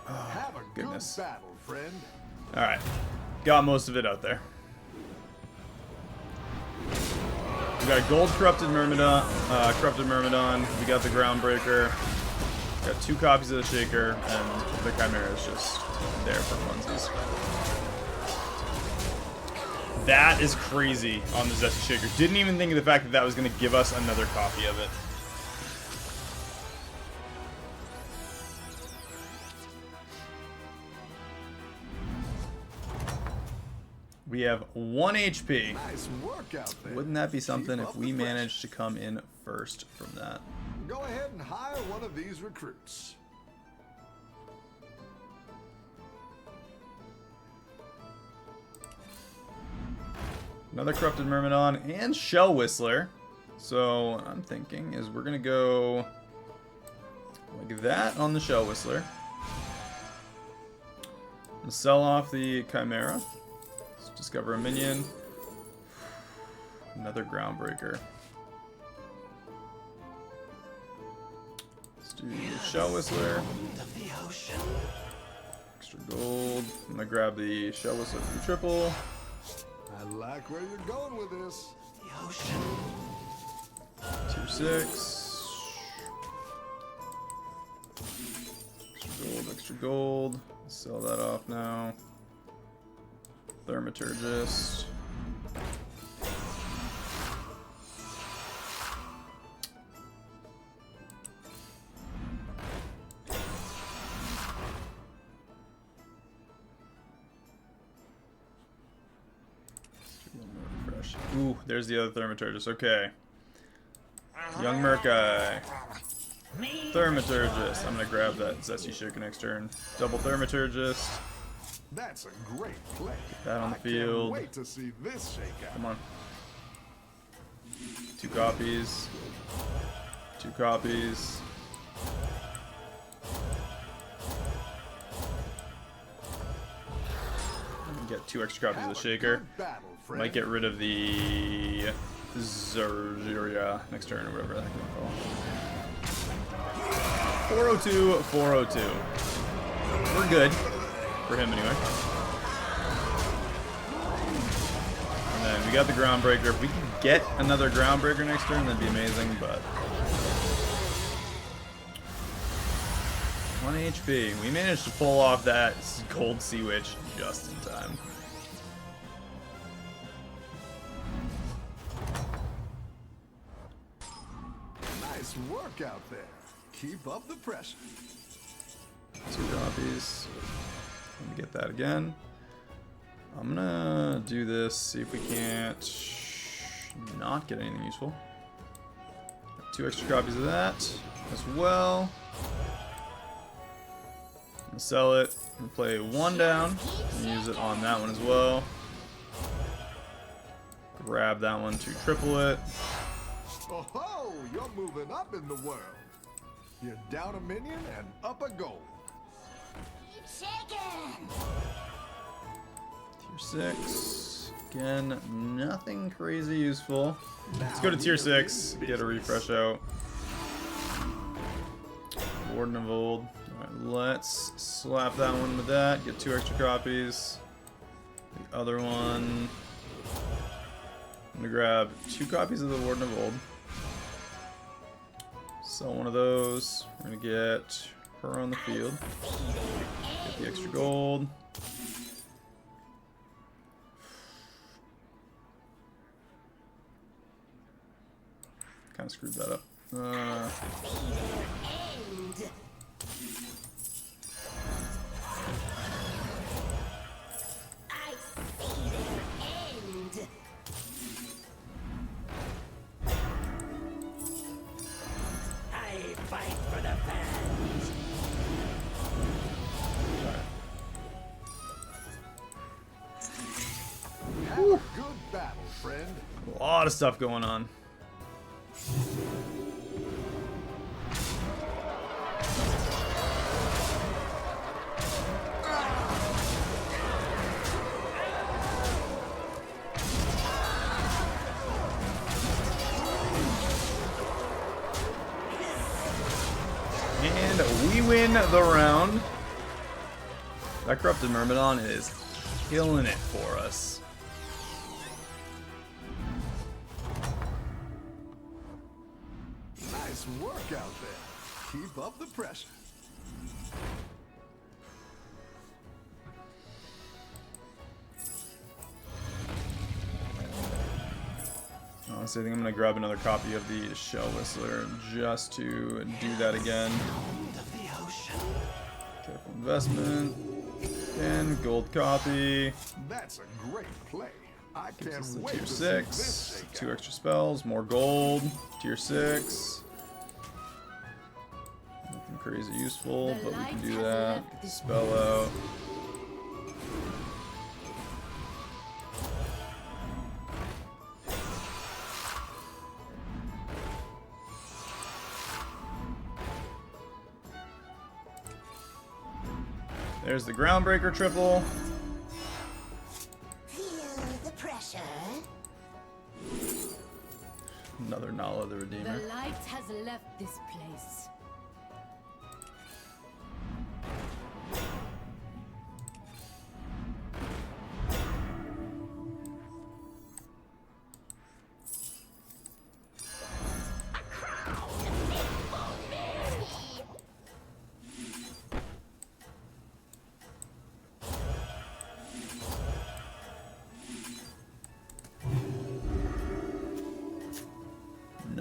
Have a Goodness. good battle, friend. Alright. Got most of it out there. We got a gold Corrupted Myrmidon. We got the Groundbreaker. Got 2 copies of the Shaker, and the Chimera is just there for funsies. That is crazy on the Zesty Shaker. Didn't even think of the fact that that was going to give us another copy of it. We have 1 HP. Nice work out there. Wouldn't that be something Keep if up we the pressure. managed to come in first from that? Go ahead and hire one of these recruits. Another Corrupted Myrmidon and Shell Whistler. So what I'm thinking is we're gonna go like that on the Shell Whistler. I'm gonna sell off the Chimera. Let's discover a minion. Another Groundbreaker. Let's do Shell Whistler. Extra gold. I'm gonna grab the Shell Whistler for the triple. I like where you're going with this. Tier 6. extra gold. Sell that off now. Thaumaturgist. Ooh, there's the other Thaumaturgist. Okay. Young Merkai. Thaumaturgist. I'm gonna grab that Zesty Shaker next turn. Double Thaumaturgist. That's a great play. That on the I field. can't wait to see this shake out. Come on. 2 copies. 2 copies. Get 2 extra copies of the Shaker. Battle, friend. Might get rid of the Zerjuria next turn or whatever that can call. 402, 402. We're good. For him anyway. And then we got the Groundbreaker. If we can get another Groundbreaker next turn, that'd be amazing, but 1 HP. We managed to pull off that Gold Sea Witch just in time. Nice work out there. Keep up the pressure. 2 copies. Let me get that again. I'm gonna do this, see if we can't not get anything useful. 2 extra copies of that as well. I'm gonna sell it and play 1 down and use it on that one as well. Grab that one to triple it. Oh ho! You're moving up in the world. You're down a minion and up a gold. Keep shaking. Tier 6. Again, nothing crazy useful. Let's go to tier 6, get a refresh out. Warden of Old. Alright, let's slap that one with that, get 2 extra copies. The other one. I'm gonna grab 2 copies of the Warden of Old. Sell one of those. We're gonna get her on the field. Get the extra gold. Kind of screwed that up. Have a good battle, friend. A lot of stuff going on. And we win the round. That Corrupted Myrmidon is killing it for us. Nice work out there. Keep up the pressure. Honestly, I think I'm gonna grab another copy of the Shell Whistler just to do that again. Careful investment. Again, gold copy. That's a great play. I Gives can't us the wait tier to see 6. this shake 2 out. extra spells, more gold. Tier 6. Nothing crazy useful, but we can do that. Get the spell out. There's the Groundbreaker triple. Feel the pressure. Another Nala the Redeemer. The light has left this place.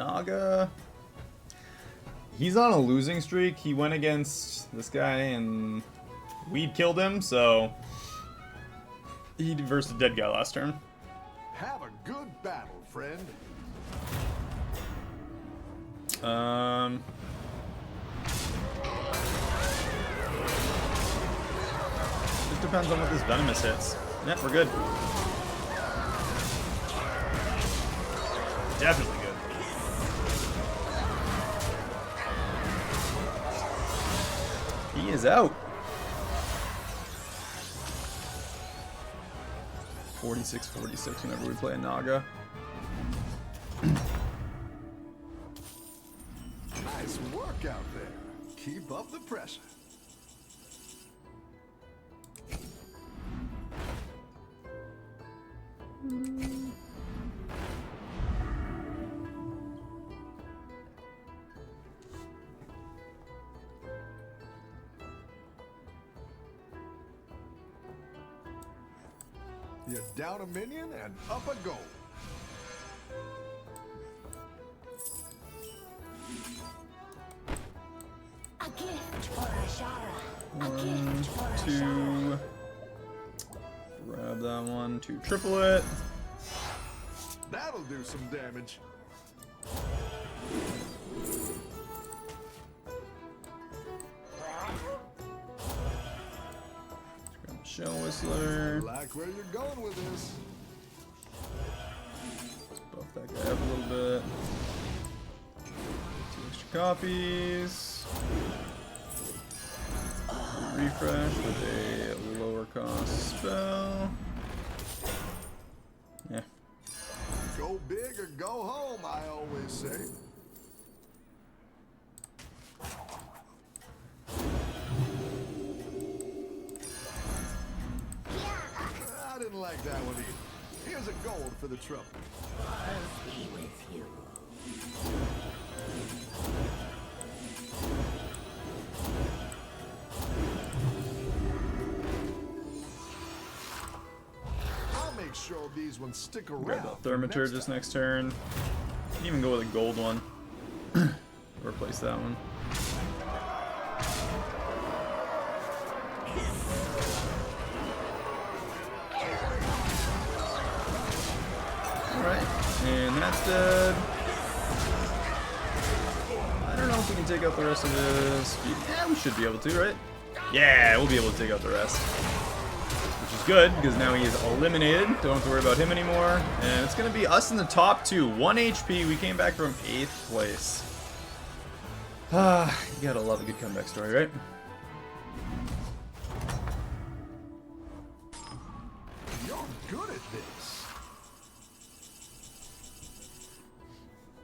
Naga. He's on a losing streak. He went against this guy and we'd killed him, so he versed a dead guy last turn. Have a good battle, friend. Just depends on what this venomous hits. Yeah, we're good. Definitely good. He is out. 46-46 whenever we play a Naga. Nice work out there. Keep up the pressure. You're down a minion and up a goal. A gift for Ashara. A 1, gift for 2. Grab that one. 2 triplet. That'll do some damage. Grab the Shell Whistler. Like where you're going with this. Buff that guy up a little bit. 2 extra copies. Refresh with a lower cost spell. Yeah. Go big or go home, I always say. I didn't like that one either. Here's a gold for the trouble. I'll be with you. I'll make sure these ones stick Grab around. that for next Thermaturgus time. next turn. Can even go with a gold one. Replace that one. Alright, and that's dead. I don't know if we can take out the rest of this. Yeah, we should be able to, right? Yeah, we'll be able to take out the rest. Which is good, because now he is eliminated. Don't have to worry about him anymore. And it's going to be us in the top 2. 1 HP. We came back from 8th place. Ah, you gotta love a good comeback story, right? You're good at this.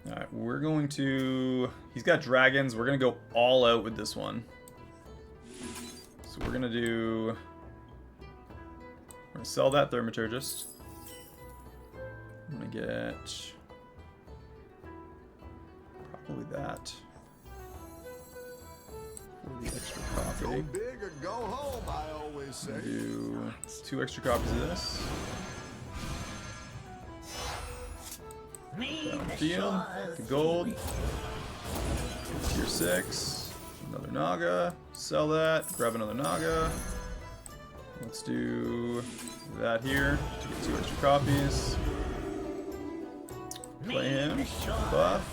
Alright, we're going to... He's got dragons. We're going to go all out with this one. So we're going to do... We're going to sell that Thermaturgist. I'm going to get... Probably that. For the extra Go copy. big or go home, I always say. Do 2 extra copies of this. Downfield, the gold, tier 6, another Naga, sell that, grab another Naga. Let's do that here to get 2 extra copies. Play him, buff.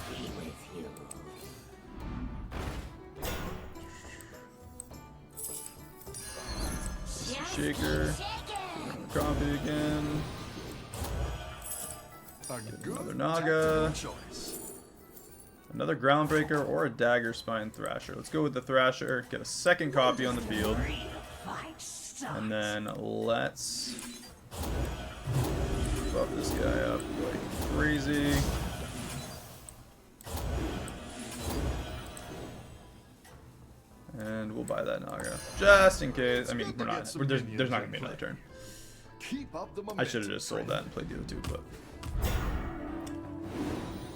Shaker, another copy again. Another Naga, another Groundbreaker, or a Dagger Spine Thrasher. Let's go with the Thrasher, get a second copy on the field, and then let's buff this guy up like crazy. And we'll buy that Naga, just in case. I mean, we're not. There's not gonna be another turn. Keep up the I momentum. should have just sold that and played the other 2, but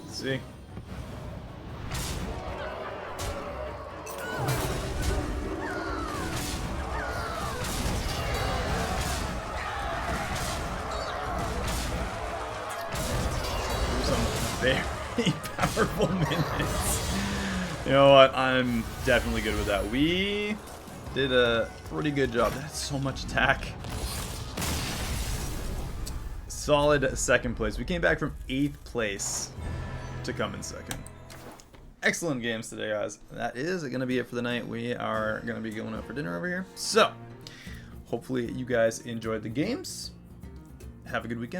let's see. Some very powerful minions. You know what? I'm definitely good with that. We did a pretty good job. That's so much attack. Solid second place. We came back from 8th place to come in second. Excellent games today, guys. That is going to be it for the night. We are going to be going out for dinner over here. So, hopefully you guys enjoyed the games. Have a good weekend.